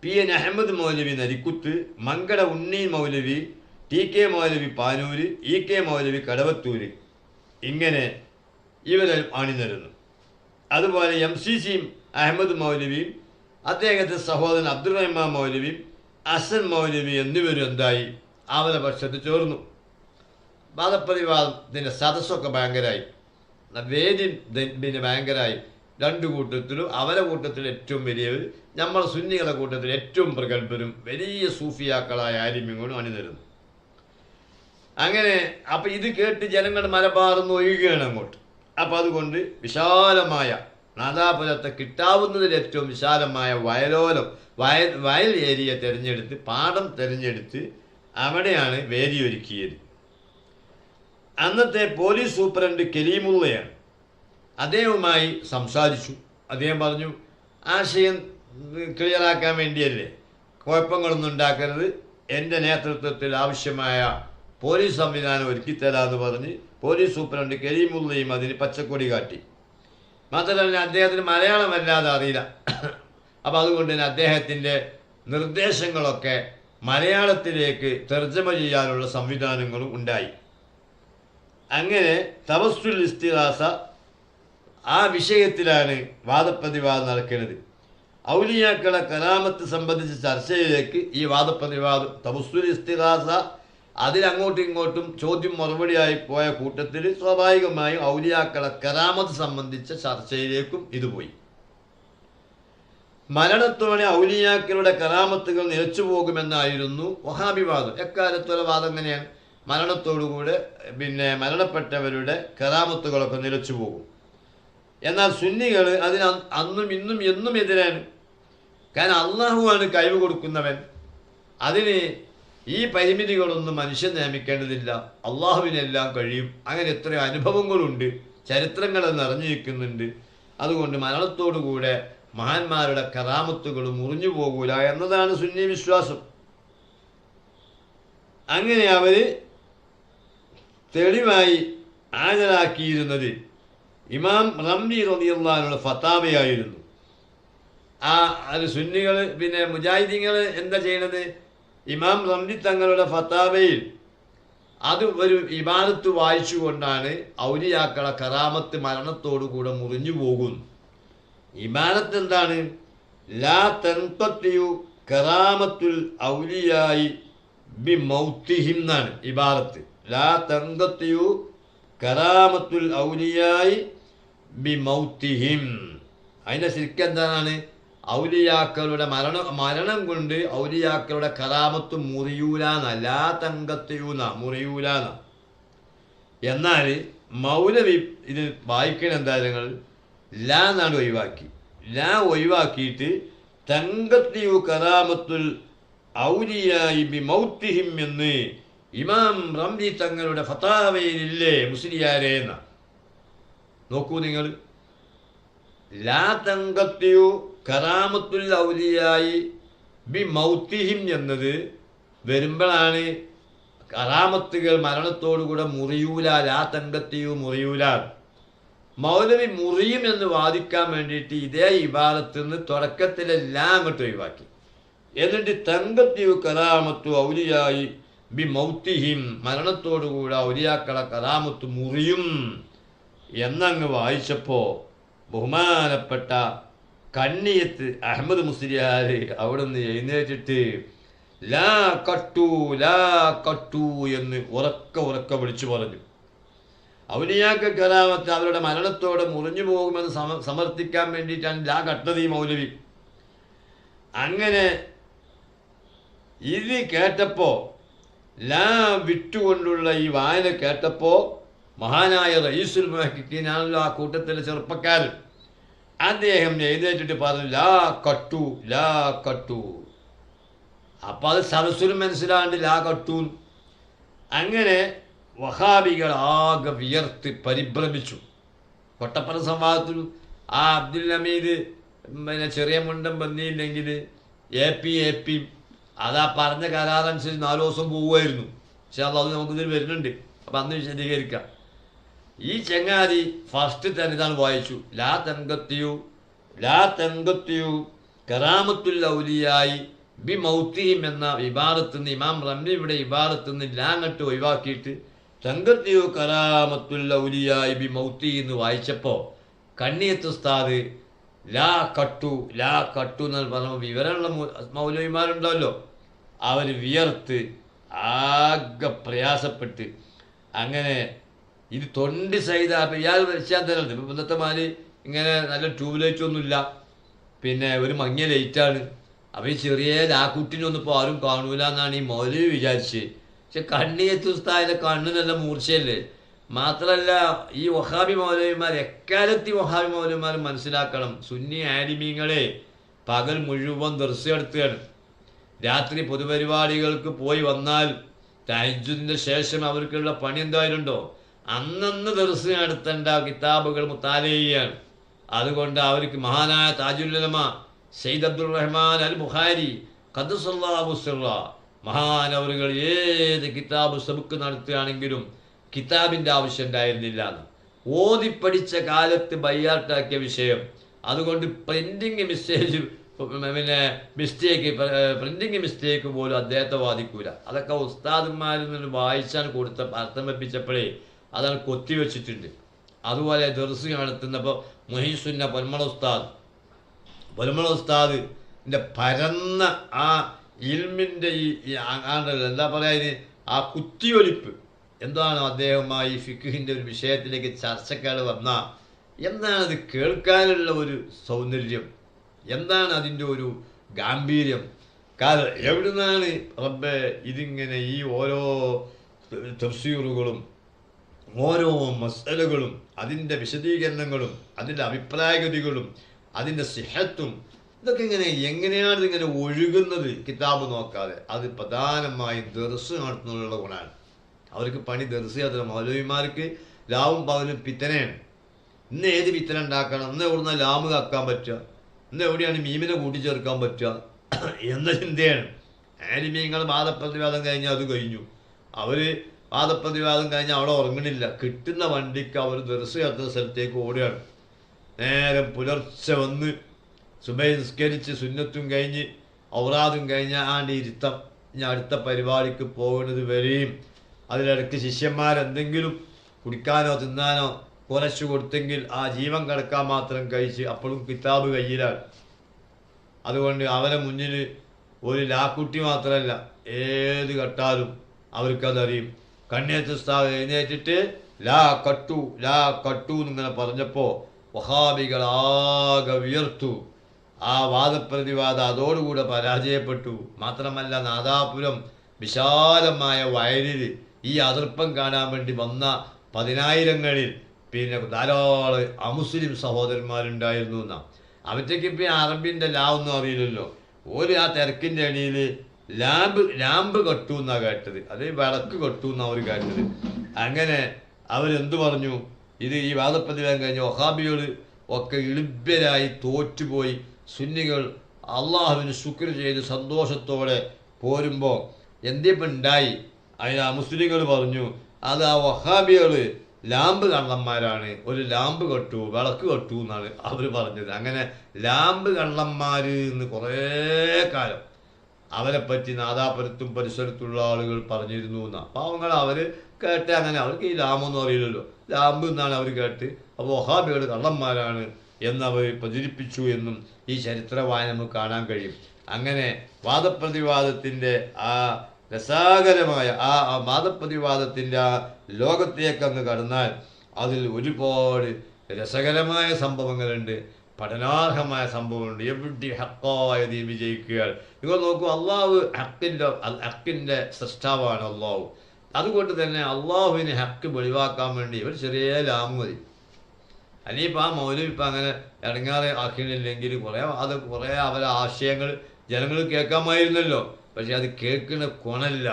PN അഹമ്മദ് മൗലവി നരിക്കുത്ത്, മങ്കട ഉണ്ണീൻ മൗലവി, TK മൗലവി പാനൂര്, EK മൗലവി കടവത്തൂര്, ഇങ്ങനെ ഇവരെ അണിനിരുന്നു. അതുപോലെ MCC അഹമ്മദ് മൗലവിയും അദ്ദേഹത്തെ സഹോദരൻ അബ്ദുറഹ്മാൻ മൗലവിയും അസൻ മൗലവി എന്നിവരും എന്തായി അവരുടെ പക്ഷത്ത് ചേർന്നു. വാദപ്രതിവാദത്തിൻ്റെ സദസ്സൊക്കെ ഭയങ്കരമായി, വേദി പിന്നെ ഭയങ്കരമായി. രണ്ടു കൂട്ടത്തിലും അവരെ കൂട്ടത്തിൽ ഏറ്റവും വലിയവർ, നമ്മുടെ സുന്നികളുടെ കൂട്ടത്തിൽ ഏറ്റവും പ്രഗത്ഭരും വലിയ സൂഫിയാക്കളായ ആലിമ്യങ്ങളും അണിനിരുന്നു. അങ്ങനെ അപ്പം ഇത് കേട്ട് ജനങ്ങൾ മലബാർന്ന് ഒഴുകുകയാണ് അങ്ങോട്ട്. അപ്പം അതുകൊണ്ട് വിശാലമായ നാദാപുരത്തെ കിട്ടാവുന്നതിൽ ഏറ്റവും വിശാലമായ വയൽ ഏരിയ തിരഞ്ഞെടുത്ത്, പാടം തിരഞ്ഞെടുത്ത് അവിടെയാണ് വേദി ഒരുക്കിയത്. അന്നത്തെ പോലീസ് സൂപ്രണ്ട് കലീമുള്ളയാണ്. അദ്ദേഹവുമായി സംസാരിച്ചു. അദ്ദേഹം പറഞ്ഞു, ആശയം ക്ലിയറാക്കാൻ വേണ്ടിയല്ലേ, കുഴപ്പങ്ങളൊന്നും ഉണ്ടാക്കരുത്, എൻ്റെ നേതൃത്വത്തിൽ ആവശ്യമായ പോലീസ് സംവിധാനം ഒരുക്കിത്തരാമെന്ന് പറഞ്ഞ് പോലീസ് സൂപ്രണ്ട് കലീമുള്ളയും അതിന് പച്ചക്കൊടി കാട്ടി. മാത്രമല്ല അദ്ദേഹത്തിന് മലയാളം വല്ലാതെ അറിയില്ല. അപ്പോൾ അതുകൊണ്ട് തന്നെ അദ്ദേഹത്തിൻ്റെ നിർദ്ദേശങ്ങളൊക്കെ മലയാളത്തിലേക്ക് തർജ്ജമ ചെയ്യാനുള്ള സംവിധാനങ്ങളും ഉണ്ടായി. അങ്ങനെ തവസ്സുൽ ഇസ്തിഗാസ ആ വിഷയത്തിലാണ് വാദപ്രതിവാദം നടക്കുന്നത്. ഔലിയാക്കളെ കറാമത്ത് സംബന്ധിച്ച ചർച്ചയിലേക്ക് ഈ വാദപ്രതിവാദം തവസ്സുൽ ഇസ്തിഗാസ അതിലങ്ങോട്ടും ഇങ്ങോട്ടും ചോദ്യം മറുപടിയായി പോയ കൂട്ടത്തിൽ സ്വാഭാവികമായും ഔലിയാക്കളെ കറാമത്ത് സംബന്ധിച്ച ചർച്ചയിലേക്കും ഇത് പോയി. മരണത്തോടെ ഔലിയാക്കളുടെ കറാമത്തുകൾ നിലച്ചു പോകുമെന്നായിരുന്നു വഹാബിവാദം. എക്കാലത്തുള്ള വാദം എങ്ങനെയാണ്? മരണത്തോടുകൂടെ മരണപ്പെട്ടവരുടെ കറാമത്തുകളൊക്കെ നിലച്ചു പോകും. എന്നാൽ സുന്നികൾ അതിന് അന്നും ഇന്നും എന്നും എതിരാണ്. കാരണം അള്ളാഹുവാണ് കഴിവ് കൊടുക്കുന്നവൻ. അതിന് ഈ പരിമിതികളൊന്നും മനുഷ്യൻ നിയമിക്കേണ്ടതില്ല, അള്ളാഹുവിനെല്ലാം കഴിയും. അങ്ങനെ എത്രയോ അനുഭവങ്ങളുണ്ട്, ചരിത്രങ്ങൾ നിറഞ്ഞിരിക്കുന്നുണ്ട്. അതുകൊണ്ട് മരണത്തോടുകൂടെ മഹാന്മാരുടെ കറാമത്തുകൾ മുറിഞ്ഞു പോകൂല എന്നതാണ് സുന്നി വിശ്വാസം. അങ്ങനെ അവർ തെളിവായി ഹാജരാക്കിയിരുന്നത് ഇമാം റംലി റളിയല്ലാഹു അൻഹുവിന്റെ ഫത്താവയായിരുന്നു. അത് സുന്നികൾ മുജാഹിദീങ്ങൾ എന്താ ചെയ്യണത്? ഇമാം റംലി തങ്ങളുടെ ഫത്താവയിൽ അത് ഒരു ഇബാദത്ത് വായിച്ചുകൊണ്ടാണ് ഔലിയാക്കളെ കറാമത്ത് മരണത്തോടുകൂടെ മുറിഞ്ഞു പോകും. ഇബാദത്ത് എന്താണ്? ലാ തൻഖത്തിയു കറാമത്തുൽ ഔലിയായി ബി മൗത്തിഹിം എന്നാണ് ഇബാദത്ത്. ലാ തൻഖത്തിയു കറാമത്തുൽ ഔലിയായി ബി മൗത്തിഹിം. അതിൻ്റെ ശരിക്കും എന്താണ്? ഔലിയാക്കളുടെ മരണം കൊണ്ട് ഔലിയാക്കളുടെ കറാമത്ത് മുറിയൂലാന്ന, ലാ തങ്കത്തിയൂന്ന, മുറിയൂലാന്ന. എന്നാൽ മൗലവി ഇത് വായിക്കണ എന്തായാലും ലാ എന്നാണ് ഒഴിവാക്കി. ലാ ഒഴിവാക്കിയിട്ട് തങ്കത്തിയു കറാമത്തുൽ ഔലിയായി ബി മൗത്തിഹിം എന്ന് ഇമാം റംലി തങ്ങളുടെ ഫത്താവയിലില്ലേ മുസ്ലിയാരെ എന്ന. നോക്കൂ നിങ്ങൾ, ലാ തങ്കത്തിയു കറാമത്തുൽ ഔലിയായി ബി മൗത്തിഹിം എന്നത് വരുമ്പോഴാണ് കറാമത്തുകൾ മരണത്തോടുകൂടെ മുറിയൂല, ലാ തങ്കത്തിയു മുറിയൂല. മൗലവി മുറിയും എന്ന് വാദിക്കാൻ വേണ്ടിയിട്ട് ഇതേ ഇബാദത്തിൽ നിന്ന് തുടക്കത്തിലെല്ലാം അങ്ങോട്ട് ഒഴിവാക്കി. എന്നിട്ട് തങ്കത്തിയു കറാമത്തു ഔലിയായി ബി മൗത്തിഹിം, മരണത്തോടുകൂടെ ഔലിയാക്കളെ കറാമത്ത് മുറിയും എന്നങ്ങ് വായിച്ചപ്പോൾ ബഹുമാനപ്പെട്ട കണ്ണിയത്ത് അഹമ്മദ് മുസ്ലിയാർ അവിടെ നിന്ന് എഴുന്നേറ്റിട്ട് ലാ കട്ടു ലാ കട്ടു എന്ന് ഉറക്ക വിളിച്ചു പറഞ്ഞു. ഔലിയാക്കൾ കറാമത്ത് അവരുടെ മരണത്തോടെ മുറിഞ്ഞു പോകുമെന്ന് സമർത്ഥിക്കാൻ വേണ്ടിയിട്ടാണ് ലാ കട്ടത് ഈ മൗലവി. അങ്ങനെ ഇത് കേട്ടപ്പോൾ, ലാ വിട്ടുകൊണ്ടുള്ള ഈ വായന കേട്ടപ്പോൾ മഹാനായ റയീസുൽ മുഹഖിഖീനാണല്ലോ ആ കൂട്ടത്തിലെ ചെറുപ്പക്കാരൻ, അദ്ദേഹം എഴുന്നേറ്റിട്ട് പറഞ്ഞു ലാ കട്ടു ലാ കട്ടു. അപ്പം അത് സരസ്വരം മനസ്സിലാണ്ട് ലാ കട്ടു. അങ്ങനെ വഹാബികൾ ആകെ വിയർത്ത് പരിഭ്രമിച്ചു. കൊട്ടപ്പന സംവാദത്തിൽ ആ അബ്ദുൽ ഹമീദ് ചെറിയ മുണ്ടം വന്നില്ലെങ്കിൽ എ പി അതാ പറഞ്ഞ കരാറനുസരിച്ച് 4 ദിവസം പോവുമായിരുന്നു. പക്ഷെ അത് നമുക്കിതിൽ വരുന്നുണ്ട്, അപ്പം അന്ന് വിശദീകരിക്കാം. ഈ ചങ്ങാതി ഫസ്റ്റ് തന്നെ ഇതാണ് വായിച്ചു, ലാ തൻഖത്തിയു കറാമത്തുൽ ഔലിയായി ബി മൗത്തിഹിം എന്ന ഇബാദത്ത് നിന്ന് ഇമാം റംലിയുടെ ഇബാദത്ത് നിന്ന് ലാ അങ്ങോട്ട് ഒഴിവാക്കിയിട്ട് തൻഖത്തിയു കറാമത്തുൽ ഔലിയായി ബി മൗത്തിഹി എന്ന് വായിച്ചപ്പോൾ കണ്ണിയത്ത് ഉസ്താദ് ലാ കട്ടു എന്ന് പറഞ്ഞപ്പോൾ വിവരമുള്ള മൗലവിമാരുണ്ടല്ലോ, അവർ വിയർത്ത് ആകെ പ്രയാസപ്പെട്ട് അങ്ങനെ ഇത് തൊണ്ടി സഹിത. അപ്പം ഇയാൾ പശ്ചാത്തലമുണ്ട്. ഇപ്പം ഇന്നത്തെ മാതിരി ഇങ്ങനെ നല്ല ട്യൂബ് ലൈറ്റൊന്നുമില്ല, പിന്നെ ഒരു മങ്ങിയ ലൈറ്റാണ്. അപ്പം ഈ ചെറിയ ലാക്കുട്ടിനൊന്നും ഇപ്പോൾ ആരും കാണൂല എന്നാണ് ഈ മൗലവി വിചാരിച്ചത്. പക്ഷെ കണ്ണിയത്ത് ഉസ്താദിൻ്റെ കണ്ണ് നല്ല മൂർച്ചയല്ലേ. മാത്രമല്ല ഈ വഹാബി മൗലവിമാർ, എക്കാലത്ത് ഈ വഹാബി മൗലവിമാർ മനസ്സിലാക്കണം, സുന്നി ആലിമീങ്ങളെ പകൽ മുഴുവൻ ദർസ് എടുത്തുകയാണ്. രാത്രി പൊതുപരിപാടികൾക്ക് പോയി വന്നാൽ തഹജ്ജുദിൻ്റെ ശേഷം അവർക്കുള്ള പണി എന്തായാലുണ്ടോ, അന്നന്ന് ദർസ് നടത്തേണ്ട കിതാബുകൾ മുത്താല ചെയ്യാണ്. അതുകൊണ്ട് അവർക്ക് മഹാനായ താജുൽ ഉലമ സയ്യിദ് അബ്ദുൽ റഹ്മാൻ അൽ ബുഖാരി ഖദ്ദസല്ലാഹു സിർറ മഹാനവറുകൾ ഏത് കിതാബ് സബുക്ക് നടത്തുകയാണെങ്കിലും കിതാബിൻ്റെ ആവശ്യം ഉണ്ടായിരുന്നില്ല എന്ന് ഓതിപ്പടിച്ച കാലത്ത് ബയ്യാട്ടാക്കിയ വിഷയം. അതുകൊണ്ട് പ്രിൻറ്റിങ് മിസ്റ്റേക്ക് പോലും അദ്ദേഹത്തെ വാദിക്കൂല. അതൊക്കെ ഉസ്താദന്മാരിൽ നിന്ന് വായിച്ചാൽ കൊടുത്ത അർത്ഥം വെപ്പിച്ചപ്പോഴേ അതാണ് കൊത്തിവെച്ചിട്ടുണ്ട്. അതുപോലെ ദർസ് നടത്തുന്നപ്പോൾ മുഹീസുന്ന പൊന്മള ഉസ്താദിൻ്റെ പരന്ന ആ ഇൽമിൻ്റെ എന്താ പറയുക, ആ കുത്തിയൊലിപ്പ് എന്താണ് അദ്ദേഹമായി ഫിഖിൻ്റെ ഒരു വിഷയത്തിലേക്ക് ചർച്ചക്കാർ വന്നാൽ എന്താണത് കേൾക്കാനുള്ള ഒരു സൗന്ദര്യം, എന്താണ് അതിൻ്റെ ഒരു ഗാംഭീര്യം. കാരണം എവിടുന്നാണ് റബ്ബേ ഇതിങ്ങനെ ഈ ഓരോ തഫ്സീറുകളും ഓരോ മസലകളും അതിൻ്റെ വിശദീകരണങ്ങളും അതിൻ്റെ അഭിപ്രായഗതികളും അതിൻ്റെ സിഹത്തും ഇതൊക്കെ എങ്ങനെയാണ് ഇതിങ്ങനെ ഒഴുകുന്നത് കിതാബ് നോക്കാതെ. അത് പ്രധാനമായും ദർസ് നടത്തുന്നതിനുള്ള ഗുണമാണ്. അവർക്ക് പണി ദർസ് ചെയ്യാത്ത മൗലവിമാർക്ക് ലാവും പകലും പിത്തനയാണ്. ഇന്ന് ഏത് പിത്തന ഉണ്ടാക്കണം, ഇന്ന് എവിടുന്ന ലാമ് കാക്കാൻ പറ്റുക, ഇന്ന് എവിടെയാണ് മീമിനെ കൂട്ടിച്ചേർക്കാൻ പറ്റുക എന്ന ചിന്തയാണ്. ആലിമീങ്ങൾ വാദപ്രതിവാദം കഴിഞ്ഞാൽ അത് കഴിഞ്ഞു. അവർ വാദപ്രതിവാദം കഴിഞ്ഞാൽ അവിടെ ഉറങ്ങണില്ല. കിട്ടുന്ന വണ്ടിക്ക് അവർ ദർസ് നടത്തുന്ന സ്ഥലത്തേക്ക് ഓടുകയാണ്. നേരം പുലർച്ചെ വന്ന് സുബൈ നിസ്കരിച്ച് സുന്നത്തും കഴിഞ്ഞ് ഔറാദും കഴിഞ്ഞ ഇരുത്തം ഇനി അടുത്ത പരിപാടിക്ക് പോകുന്നത് വരെയും അതിലിടയ്ക്ക് ശിഷ്യന്മാരെന്തെങ്കിലും കുടിക്കാനോ തിന്നാനോ കുറച്ചു കൊടുത്തെങ്കിൽ ആ ജീവൻ കിടക്കാൻ മാത്രം കഴിച്ച് അപ്പോഴും കിതാബ് കയ്യിലാണ്. അതുകൊണ്ട് അവരെ മുന്നിൽ ഒരു ലാക്കുട്ടി മാത്രമല്ല, ഏത് കട്ടാലും അവർക്കതറിയും. കണ്ണേത്ത് ഉസ്താദ് എഴുന്നേറ്റിട്ട് ലാ കട്ടു എന്നിങ്ങനെ പറഞ്ഞപ്പോൾ വഹാബികളാകെ വിയർത്തു. ആ വാദപ്രതിവാദം അതോടുകൂടെ പരാജയപ്പെട്ടു. മാത്രമല്ല നാദാപുരം വിശാലമായ വയലിൽ ഈ അതിർപ്പം കാണാൻ വേണ്ടി വന്ന 10,000-ങ്ങളിൽ പിന്നെ ധാരാളം അമുസ്ലിം സഹോദരന്മാരുണ്ടായിരുന്നു എന്നാ. അവറ്റയ്ക്ക് ഇപ്പം അറബിൻ്റെ ലാ ഒന്നും അറിയില്ലല്ലോ. ഒരു ആ തിരക്കിൻ്റെ അടിയിൽ ലാമ്പ് കട്ടു എന്നാണ് കേട്ടത്, അത് വിളക്ക് കട്ടു എന്നാണ് അവർ കേട്ടത്. അങ്ങനെ അവരെന്തു പറഞ്ഞു, ഇത് ഈ വാദപ്രതിവാദം കഴിഞ്ഞ വഹാബികൾ ഒക്കെ ഇളിഭ്യരായി തോറ്റുപോയി. സുന്നികൾ അള്ളാഹുവിന് ശുക്ർ ചെയ്ത് സന്തോഷത്തോടെ പോരുമ്പോൾ എന്തിപ്പം ഉണ്ടായി? അതിന് ആ മുസ്ലിങ്ങൾ പറഞ്ഞു അത് ആ വഹാബികൾ ലാമ്പ് കള്ളന്മാരാണ്, ഒരു ലാമ്പ് കട്ടു വിളക്ക് കട്ടു എന്നാണ് അവർ പറഞ്ഞത്. അങ്ങനെ ലാമ്പ് കള്ളന്മാർ എന്ന് കുറേ കാലം അവരെപ്പറ്റി നാദാപുരത്തും പരിസരത്തുള്ള ആളുകൾ പറഞ്ഞിരുന്നു എന്നാണ്. പാവങ്ങൾ അവർ കേട്ട് അങ്ങനെ അവർക്ക് ഈ ലാമ്പൊന്നും അറിയില്ലല്ലോ, ലാമ്പ് എന്നാണ് അവർ കേട്ട്. അപ്പോൾ വഹാബികൾ കള്ളന്മാരാണ് എന്നവർ പ്രചരിപ്പിച്ചു എന്നും ഈ ചരിത്രവായന നമുക്ക് കാണാൻ കഴിയും. അങ്ങനെ വാദപ്രതിവാദത്തിൻ്റെ ആ രസാകരമായ ആ വാദപ്രതിവാദത്തിൻ്റെ ആ ലോകത്തേക്കങ്ങ് കടന്നാൽ അതിൽ ഒരുപാട് രസകരമായ സംഭവങ്ങളുണ്ട്, പഠനാർഹമായ സംഭവമുണ്ട്. എവിടെ ഹക്കായ ദീൻ വിജയിക്കുക. നിങ്ങൾ നോക്കൂ, അള്ളാഹു ഹക്കിൻ്റെ സൃഷ്ടാവാണ് അള്ളാഹു. അതുകൊണ്ട് തന്നെ അള്ളാഹുവിന് ഹക്ക് വെളിവാക്കാൻ വേണ്ടി ഒരു ചെറിയ ലാമ് മതി. അല്ലെങ്കിൽ ഇപ്പം ആ മൗലവി ഇപ്പം അങ്ങനെ ഇടങ്ങാറ് ആക്കണില്ലെങ്കിൽ കുറേ അവരെ ആശയങ്ങൾ ജനങ്ങൾ കേൾക്കാമായിരുന്നല്ലോ. പക്ഷെ അത് കേൾക്കുന്ന കൊണല്ല.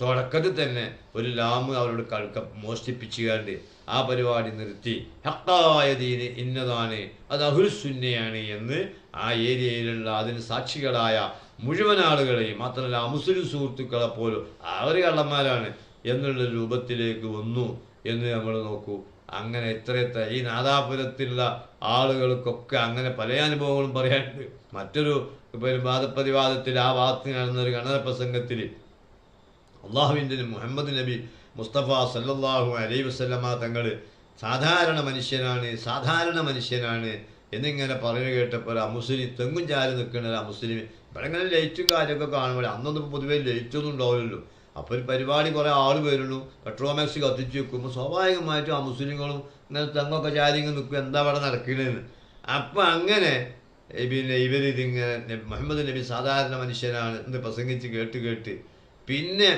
തുടക്കത്തിൽ തന്നെ ഒരു ലാമ് അവരോട് മോഷ്ടിപ്പിച്ചുകൊണ്ട് ആ പരിപാടി നിർത്തി ഹക്കായ ദീന് ഇന്നതാണ്, അത് അഹ്ലുസുന്നയാണ് എന്ന് ആ ഏരിയയിലുള്ള അതിന് സാക്ഷികളായ മുഴുവൻ ആളുകളെയും മാത്രമല്ല മുസ്ലിം സുഹൃത്തുക്കളെ പോലും അവർ കള്ളന്മാരാണ് എന്നുള്ള രൂപത്തിലേക്ക് വന്നു എന്ന് നമ്മൾ നോക്കൂ. അങ്ങനെ എത്ര ഈ നാദാപുരത്തിലുള്ള ആളുകൾക്കൊക്കെ അങ്ങനെ പല അനുഭവങ്ങളും പറയാനുണ്ട്. മറ്റൊരു വാദപ്രതിവാദത്തിൽ ആ ഭാഗത്ത് നടന്നൊരു ഗണന പ്രസംഗത്തിൽ അള്ളാഹുവിൻ്റെ മുഹമ്മദ് നബി മുസ്തഫ സല്ലല്ലാഹു അലൈഹി വസല്ലമ തങ്ങൾ സാധാരണ മനുഷ്യനാണ് എന്നിങ്ങനെ പറഞ്ഞു കേട്ടപ്പോൾ ആ മുസ്ലിം തെങ്ങും ചാരി നിൽക്കുന്ന ആ മുസ്ലിം ഇവിടെ ഇങ്ങനെ ലൈറ്റും കാര്യമൊക്കെ കാണുമ്പോൾ അന്നൊന്നും പൊതുവേ ലൈറ്റൊന്നും ഉണ്ടാവില്ലല്ലോ. അപ്പോൾ ഒരു പരിപാടി കുറേ ആൾ വരുള്ളൂ, പെട്രോമാക്സ് കത്തിച്ച് വെക്കുമ്പോൾ സ്വാഭാവികമായിട്ടും ആ മുസ്ലിങ്ങളും ഇങ്ങനെ തെങ്ങൊക്കെ ചാരി നിൽക്കും, എന്താ അവിടെ നടക്കണേന്ന്. അപ്പം അങ്ങനെ പിന്നെ ഇവരിതിങ്ങനെ മുഹമ്മദ് നബി സാധാരണ മനുഷ്യനാണ് എന്ന് പ്രസംഗിച്ച് കേട്ട് പിന്നെ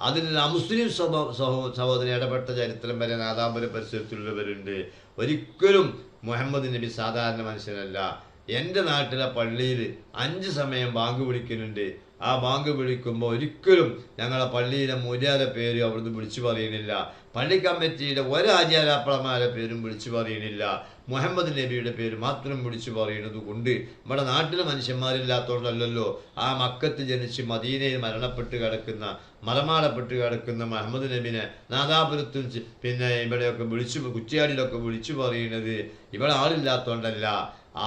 അതിൽ അമുസ്ലിം സഹോദരൻ ഇടപെട്ട ചരിത്രം വരെ നാദാപുര പരിസരത്തുള്ളവരുണ്ട്. ഒരിക്കലും മുഹമ്മദ് നബി സാധാരണ മനുഷ്യനല്ല. എൻ്റെ നാട്ടിലെ പള്ളിയിൽ 5 സമയം ബാങ്ക് വിളിക്കുന്നുണ്ട്. ആ ബാങ്ക് വിളിക്കുമ്പോൾ ഒരിക്കലും ഞങ്ങളെ പള്ളിയിലെ മൂല്യാരുടെ പേര് അവിടുന്ന് വിളിച്ചു പറയുന്നില്ല, പള്ളി കമ്മിറ്റിയുടെ ഒരാചാരാപ്പളമാരുടെ പേരും വിളിച്ചു പറയുന്നില്ല, മുഹമ്മദ് നബിയുടെ പേര് മാത്രം വിളിച്ചു പറയുന്നത് കൊണ്ട് നമ്മുടെ നാട്ടിലെ മനുഷ്യന്മാരില്ലാത്തതുകൊണ്ടല്ലോ ആ മക്കത്ത് ജനിച്ച് മദീനയിൽ മറമാടപ്പെട്ട് കിടക്കുന്ന മുഹമ്മദ് നബിനെ നാദാപുരത്തും പിന്നെ ഇവിടെയൊക്കെ കുറ്റിയാടിയിലൊക്കെ വിളിച്ചു പറയുന്നത് ഇവിടെ ആളില്ലാത്തതുകൊണ്ടല്ല,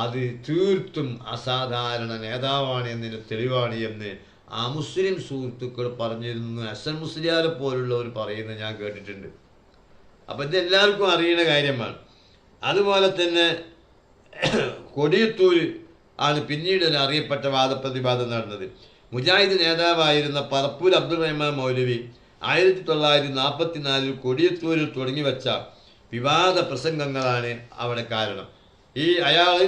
അത് തീർത്തും അസാധാരണ നേതാവാണ് എന്നതിന് തെളിവാണ് എന്ന് ആ മുസ്ലിം സുഹൃത്തുക്കൾ പറഞ്ഞിരുന്നു. ഹസൻ മുസ്ലിയാരെ പോലുള്ളവർ പറയുന്നത് ഞാൻ കേട്ടിട്ടുണ്ട്. അപ്പം ഇതെല്ലാവർക്കും അറിയുന്ന കാര്യമാണ്. അതുപോലെ തന്നെ കൊടിയത്തൂർ ആണ് പിന്നീട് അറിയപ്പെട്ട വാദപ്രതിവാദം നടന്നത്. മുജാഹിദ് നേതാവായിരുന്ന പറപ്പൂർ അബ്ദുൾ റഹ്മാൻ മൗലവി 1944 കൊടിയത്തൂരിൽ തുടങ്ങിവെച്ച വിവാദ പ്രസംഗങ്ങളാണ് അവിടെ കാരണം. അയാൾ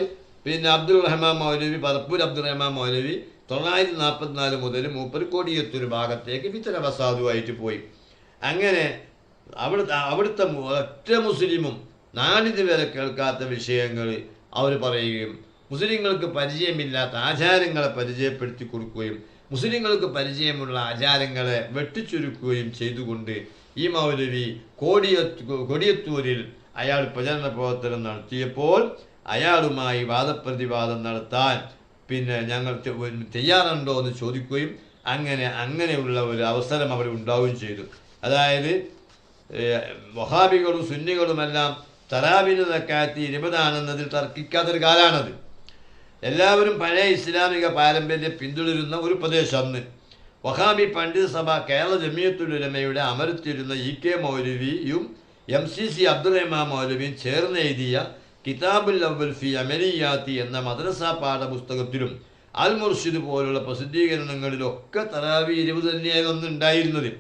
പിന്നെ അബ്ദുൾ റഹ്മാൻ മൗലവി, പറപ്പൂർ അബ്ദുൾ റഹ്മാൻ മൗലവി 944 മുതൽ മൂപ്പർ കൊടിയത്തൂർ ഭാഗത്തേക്ക് ഫിത്തന ഫസാദുമായിട്ട് പോയി. അങ്ങനെ അവിടുത്തെ ഒറ്റ മുസ്ലിമും നാളിതുവരെ കേൾക്കാത്ത വിഷയങ്ങൾ അവർ പറയുകയും മുസ്ലിങ്ങൾക്ക് പരിചയമില്ലാത്ത ആചാരങ്ങളെ പരിചയപ്പെടുത്തി കൊടുക്കുകയും മുസ്ലിങ്ങൾക്ക് പരിചയമുള്ള ആചാരങ്ങളെ വെട്ടിച്ചുരുക്കുകയും ചെയ്തുകൊണ്ട് ഈ മൗലവി കൊടിയത്തൂരിൽ അയാൾ പ്രചരണ പ്രവർത്തനം നടത്തിയപ്പോൾ അയാളുമായി വാദപ്രതിവാദം നടത്താൻ പിന്നെ ഞങ്ങൾ തയ്യാറുണ്ടോ എന്ന് ചോദിക്കുകയും അങ്ങനെയുള്ള ഒരു അവസരം അവിടെ ഉണ്ടാവുകയും ചെയ്തു. അതായത് വഹാബികളും സുന്നികളുമെല്ലാം തറാവിന് റക്അത്ത് 20 ആണെന്നതിൽ തർക്കിക്കാത്തൊരു കാലമാണത്. എല്ലാവരും പഴയ ഇസ്ലാമിക പാരമ്പര്യം പിന്തുടരുന്ന ഒരു പ്രദേശം. അന്ന് വഹാബി പണ്ഡിത സഭ കേരള ജമിയത്തുൽ ഉലമയുടെ അമരത്തിരുന്ന EK മൗലവിയും MCC അബ്ദുൾ റഹ്മാൻ മൗലവിയും ചേർന്ന് എഴുതിയ കിതാബുൽ അവൽ ഫി അമലിയാത്തി എന്ന മദ്രസ പാഠപുസ്തകത്തിലും അൽ മുർഷിദ് പോലുള്ള പ്രസിദ്ധീകരണങ്ങളിലൊക്കെ തറാവി 20 തന്നെയായിരുന്നു ഉണ്ടായിരുന്നത്.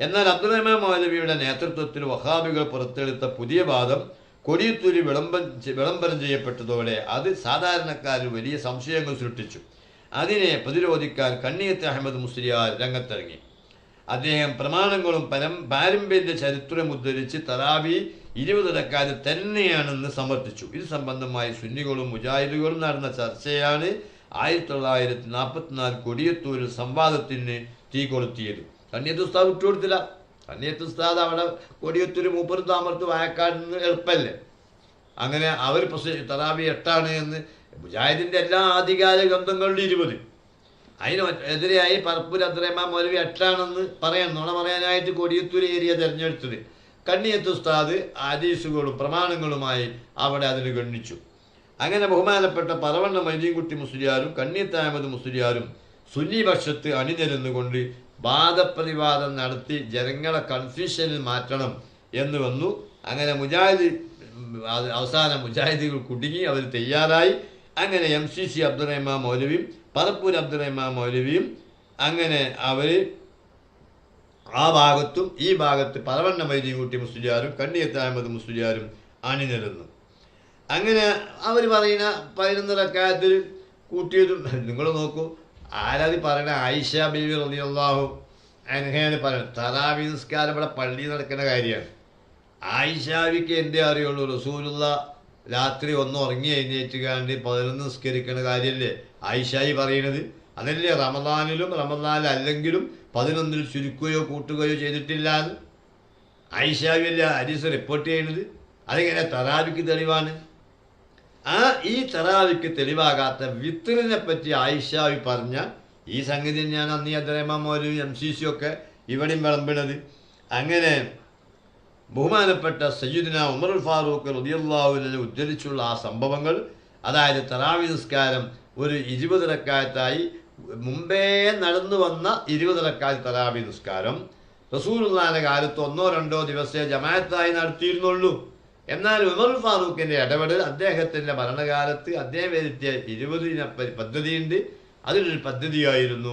എന്നാൽ അബ്ദുൾ റഹ്മാൻ മൗലവിയുടെ നേതൃത്വത്തിൽ വഹാബികൾ പുറത്തെടുത്ത പുതിയ വാദം കൊടിയത്തൂരി വിളംബരം ചെയ്യപ്പെട്ടതോടെ അത് സാധാരണക്കാരിൽ വലിയ സംശയങ്ങൾ സൃഷ്ടിച്ചു. അതിനെ പ്രതിരോധിക്കാൻ കണ്ണിയത്ത് അഹമ്മദ് മുസ്ലിയാർ രംഗത്തിറങ്ങി. അദ്ദേഹം പ്രമാണങ്ങളും പാരമ്പര്യ ചരിത്രം ഉദ്ധരിച്ച് തറാവി 20 റക്അത്ത് തന്നെയാണെന്ന് സമർത്ഥിച്ചു. ഇത് സംബന്ധമായി സുന്നികളും മുജാഹിദുകളും നടന്ന ചർച്ചയാണ് 1944 കൊടിയത്തൂരിൽ സംവാദത്തിന് തീ കൊളുത്തിയത്. കണ്ണിയത്ത് ഉസ്താദ് വിട്ടുകൊടുത്തില്ല. കണ്ണിയത്ത് ഉസ്താദ് അവിടെ കൊടിയത്തൂർ മൂപ്പർ താമരത്ത് വായക്കാടിന് എളുപ്പമല്ലേ. അങ്ങനെ അവർ തറാവി 8 എന്ന് മുജാഹിദിൻ്റെ എല്ലാ ആധികാര ഗ്രന്ഥങ്ങളിലും 20. അതിനെതിരെയായി പറപ്പൂർ അബ്ദുൾ റഹ്മാൻ മൗലവി 8 പറയാൻ നുണ പറയാനായിട്ട് കൊടിയത്തൂർ ഏരിയ തിരഞ്ഞെടുത്തത്. കണ്ണിയത്ത് ഉസ്താദ് ഹദീസുകളും പ്രമാണങ്ങളുമായി അവിടെ അതിന് ഗണ്ണിച്ചു. അങ്ങനെ ബഹുമാനപ്പെട്ട പറവണ്ണ മൊയ്തീൻകുട്ടി മുസ്ലിയാരും കണ്ണിയത്ത് അഹമ്മദ് മുസ്ലിയാരും സുന്നി പക്ഷത്ത് അണിനിരന്നുകൊണ്ട് വാദപ്രതിവാദം നടത്തി ജനങ്ങളെ കൺഫ്യൂഷനിൽ മാറ്റണം എന്ന് വന്നു. അങ്ങനെ അവസാനം മുജാഹിദുകൾ കുടുങ്ങി, അവർ തയ്യാറായി. അങ്ങനെ MCC അബ്ദുൾ റഹ്മാൻ മൗലവിയും പറപ്പൂർ അബ്ദുൾ റഹ്മാൻ മൗലവിയും അങ്ങനെ അവർ ആ ഭാഗത്തും ഈ ഭാഗത്ത് പറവണ്ണ മൊയ്തീൻകുട്ടി മുസ്ലിയാരും കണ്ണിയത്ത് അഹമ്മദ് മുസ്ലിയാരും അണിനിരന്നു. അങ്ങനെ അവർ പറയുന്ന 11 റക്അത്തിൽ കൂട്ടിയതും നിങ്ങൾ നോക്കൂ. ആരാതി പറയണ ആയിഷ ബീവി റളിയല്ലാഹു അൻഹയാണ് പറയുന്നത്. തറാവി നിസ്കാരം ഇവിടെ പള്ളിയിൽ നടക്കുന്ന കാര്യമാണ്. ആയിഷാവിക്ക് എന്തേ അറിയുള്ളൂ? റസൂലുള്ള രാത്രി ഒന്ന് ഉറങ്ങി എഴുന്നേറ്റുകാണ്ട് 11 നിസ്കരിക്കുന്ന കാര്യമല്ലേ ആയിഷായി പറയുന്നത്. അതല്ലേ റമദാനിലും റമദാനിലല്ലെങ്കിലും 11 ചുരുക്കുകയോ കൂട്ടുകയോ ചെയ്തിട്ടില്ല എന്ന് ആയിഷാവിയല്ലേ ഹദീസ് റിപ്പോർട്ട് ചെയ്യുന്നത്. അതിങ്ങനെ തറാവിക്ക് തെളിവാണ്. ഈ തറാവിക്ക് തെളിവാകാത്ത വിത്റിനെ പറ്റി ആയിഷാവി പറഞ്ഞ ഈ സംഗതി തന്നെയാണ് അന്ന് അബ്ദുൾ റഹ്മാൻ മൗലവി MCC ഒക്കെ ഇവിടെയും വിളമ്പണത്. അങ്ങനെ ബഹുമാനപ്പെട്ട സയ്യിദുന ഉമറുൽ ഫാറൂഖ് റളിയല്ലാഹു അൻഹു ഉദ്ധരിച്ചുള്ള ആ സംഭവങ്ങൾ, അതായത് തറാവി നിസ്കാരം ഒരു 20 റക്അത്തായി മുമ്പേ നടന്നു വന്ന 20 റക്അത്ത് തറാവി നിസ്കാരം റസൂലുള്ളാഹിന്റെ കാലത്ത് 1-2 ദിവസമേ ജമാഅത്തായി നടത്തിയിരുന്നുള്ളൂ. എന്നാൽ ഉമറുൽ ഫാറൂഖിൻ്റെ ഇടപെടൽ അദ്ദേഹത്തിൻ്റെ ഭരണകാലത്ത് അദ്ദേഹം വരുത്തിയ 20 പദ്ധതിയുണ്ട്. അതിലൊരു പദ്ധതിയായിരുന്നു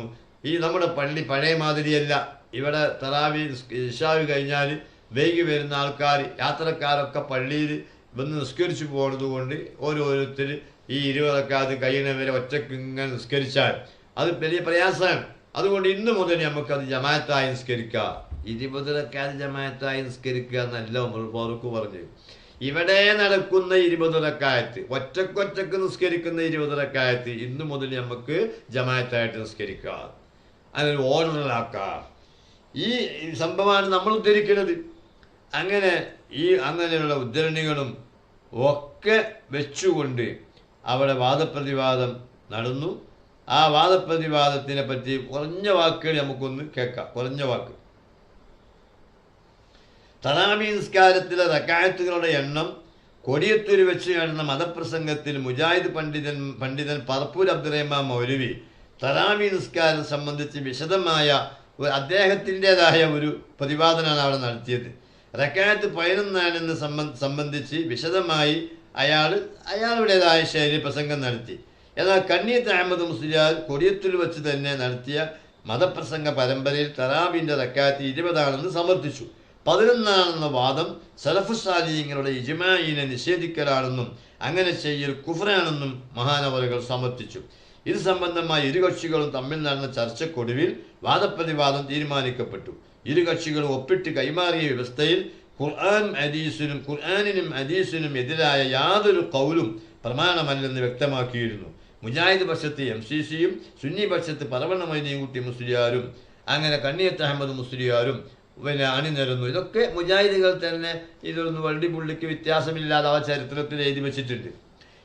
നമ്മുടെ പള്ളി പഴയ മാതിരിയല്ല. ഇവിടെ തറാവി ഇശാവ് കഴിഞ്ഞാൽ വൈകി വരുന്ന ആൾക്കാർ യാത്രക്കാരൊക്കെ പള്ളിയിൽ വന്ന് നിസ്കരിച്ചു പോകുന്നത് കൊണ്ട് ഓരോരുത്തർ ഈ 20 റക്അത്ത് കഴിയുന്നവരെ ഒറ്റയ്ക്ക് ഇങ്ങനെ നിസ്കരിച്ചാൽ അത് വലിയ പ്രയാസമാണ്. അതുകൊണ്ട് ഇന്ന് മുതൽ നമുക്കത് ജമാഅത്തായി നിസ്കരിക്കാം. 20 റക്അത്ത് ജമാഅത്തായി നിസ്കരിക്കുക എന്നല്ല ഉമർ ഫാറൂഖ് പറഞ്ഞു. ഇവിടെ നടക്കുന്ന 20 റക്അത്ത് ഒറ്റക്കൊറ്റക്ക് നിസ്കരിക്കുന്ന 20 റക്അത്ത് ഇന്ന് മുതൽ നമുക്ക് ജമാഅത്തായിട്ട് നിസ്കരിക്കാം, അതിനൊരു ഓർഡറിലാക്കാം. ഈ സംഭവമാണ് നമ്മൾ ഉദ്ധരിക്കുന്നത്. അങ്ങനെയുള്ള ഉദ്ധരണികളും ഒക്കെ വെച്ചുകൊണ്ട് അവിടെ വാദപ്രതിവാദം നടന്നു. ആ വാദപ്രതിവാദത്തിനെ പറ്റി കുറഞ്ഞ വാക്കുകൾ നമുക്കൊന്ന് കേൾക്കാം. കുറഞ്ഞ വാക്ക്. തറാവി നിസ്കാരത്തിലെ റക്അത്തുകളുടെ എണ്ണം കൊടിയത്തൂർ വെച്ച് നടന്ന മതപ്രസംഗത്തിൽ മുജാഹിദ് പണ്ഡിതൻ പറപ്പൂർ അബ്ദുൾ റഹ്മാൻ മൗലവി തറാവി നിസ്കാരം സംബന്ധിച്ച് വിശദമായ അദ്ദേഹത്തിൻ്റെതായ ഒരു പ്രതിപാദനമാണ് അവിടെ നടത്തിയത്. റക്അത്ത് 11 സംബന്ധിച്ച് വിശദമായി അയാളുടേതായ ശൈലി പ്രസംഗം നടത്തി. എന്നാൽ കണ്ണിയത്ത് അഹമ്മദ് മുസ്ലിയാർ കൊടിയത്തിൽ വെച്ച് തന്നെ നടത്തിയ മതപ്രസംഗ പരമ്പരയിൽ തറാബിൻ്റെ റക്കാത്ത് 20 സമർത്ഥിച്ചു. 11 വാദം സലഫുസാലിങ്ങളുടെ ഇജ്മാഇനെ നിഷേധിക്കലാണെന്നും അങ്ങനെ ചെയ്യൽ കുഫ്റാണെന്നും മഹാനവറുകൾ സമർത്ഥിച്ചു. ഇത് സംബന്ധമായി ഇരുകക്ഷികളും തമ്മിൽ നടന്ന ചർച്ചക്കൊടുവിൽ വാദപ്രതിവാദം തീരുമാനിക്കപ്പെട്ടു. ഇരുകക്ഷികളും ഒപ്പിട്ട് കൈമാറിയ വ്യവസ്ഥയിൽ ഖുർആനിനും ഹദീസിനും എതിരായ യാതൊരു കൗലും പ്രമാണമല്ലെന്ന് വ്യക്തമാക്കിയിരുന്നു. മുജാഹിദ് പക്ഷത്ത് MCCയും സുന്നി പക്ഷത്ത് പറവണ്ണ മൊയ്തീൻകുട്ടി മുസ്ലിയാരും അങ്ങനെ കണ്ണിയത്ത് അഹമ്മദ് മുസ്ലിയാരും അണിനിരന്നു. ഇതൊക്കെ മുജാഹിദുകൾ തന്നെ ഇതൊന്നും വള്ളിപുള്ളിക്ക് വ്യത്യാസമില്ലാതെ അവ ചരിത്രത്തിൽ എഴുതി വെച്ചിട്ടുണ്ട്.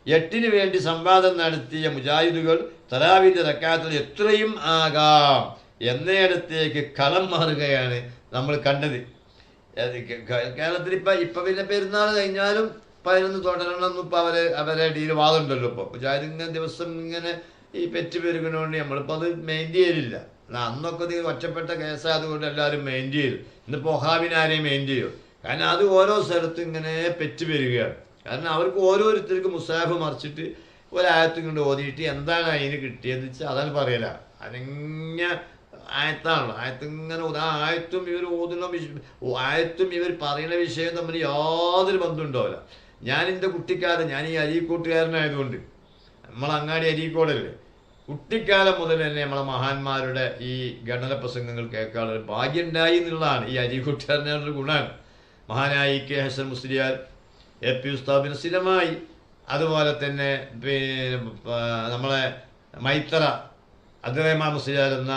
8 വേണ്ടി സംവാദം നടത്തിയ മുജാഹിദുകൾ തറാവിൻ്റെ റക്കാത്തിൽ എത്രയും ആകാം എന്നയിടത്തേക്ക് കളം മാറുകയാണ് നമ്മൾ കണ്ടത്. കേരളത്തിൽ ഇപ്പം പിന്നെ പെരുന്നാൾ കഴിഞ്ഞാലും 11 തുടരണമെന്നും ഇപ്പം അവരെ ഇടയിൽ വാദമുണ്ടല്ലോ. ഇപ്പോൾ മുജാഹിദ് ഇങ്ങനെ ദിവസം ഇങ്ങനെ ഈ പെറ്റ് പെരുകണോണ്ട് നമ്മളിപ്പോൾ അത് മെയിൻറ്റെയിൻ ചെയ്യലില്ല. അന്നൊക്കെ ഇത് ഒറ്റപ്പെട്ട കേസാണ്, അതുകൊണ്ട് എല്ലാവരും മെയിൻറ്റെയിൻ ചെയ്തു. ഇന്നിപ്പോൾ ഒഹാബിനാരെയും മെയിൻറ്റെയിൻ ചെയ്യും. കാരണം അത് ഓരോ സ്ഥലത്തും ഇങ്ങനെ പെറ്റ് പെരുകയാണ്. കാരണം അവർക്ക് ഓരോരുത്തർക്ക് മുസാഫ് മറിച്ചിട്ട് ഒരായത്തും കൊണ്ട് ഓതിയിട്ട് എന്താണ് അതിന് കിട്ടിയതെന്ന് വെച്ചാൽ അതാണ് പറയല. അനങ്ങ ആയത്താണല്ലോ. ആയത്തിങ്ങനെ ആയത്തും ഇവർ ഓതുന്ന ആയത്തും ഇവർ പറയുന്ന വിഷയം തമ്മിൽ യാതൊരു ബന്ധം ഉണ്ടാവില്ല. ഞാനെൻ്റെ കുട്ടിക്കാലം, ഞാൻ ഈ അരീക്കോട്ടുകാരനായതുകൊണ്ട്, നമ്മളങ്ങാടി അരീക്കോടല്ലേ, കുട്ടിക്കാലം മുതൽ തന്നെ നമ്മളെ മഹാന്മാരുടെ ഈ ഗണന പ്രസംഗങ്ങൾ കേൾക്കാനുള്ള ഭാഗ്യം ഉണ്ടായി എന്നുള്ളതാണ് ഈ അരീക്കോട്ടുകാരനുള്ള ഗുണമാണ്. മഹാനായ EK ഹസൻ മുസ്ലിയാർ, AP ഉസ്താദിന് സ്ഥിരമായി, അതുപോലെ തന്നെ നമ്മളെ മൈത്തറ അബ്ദുറഹ്മാൻ മുസ്ലിയാർ എന്ന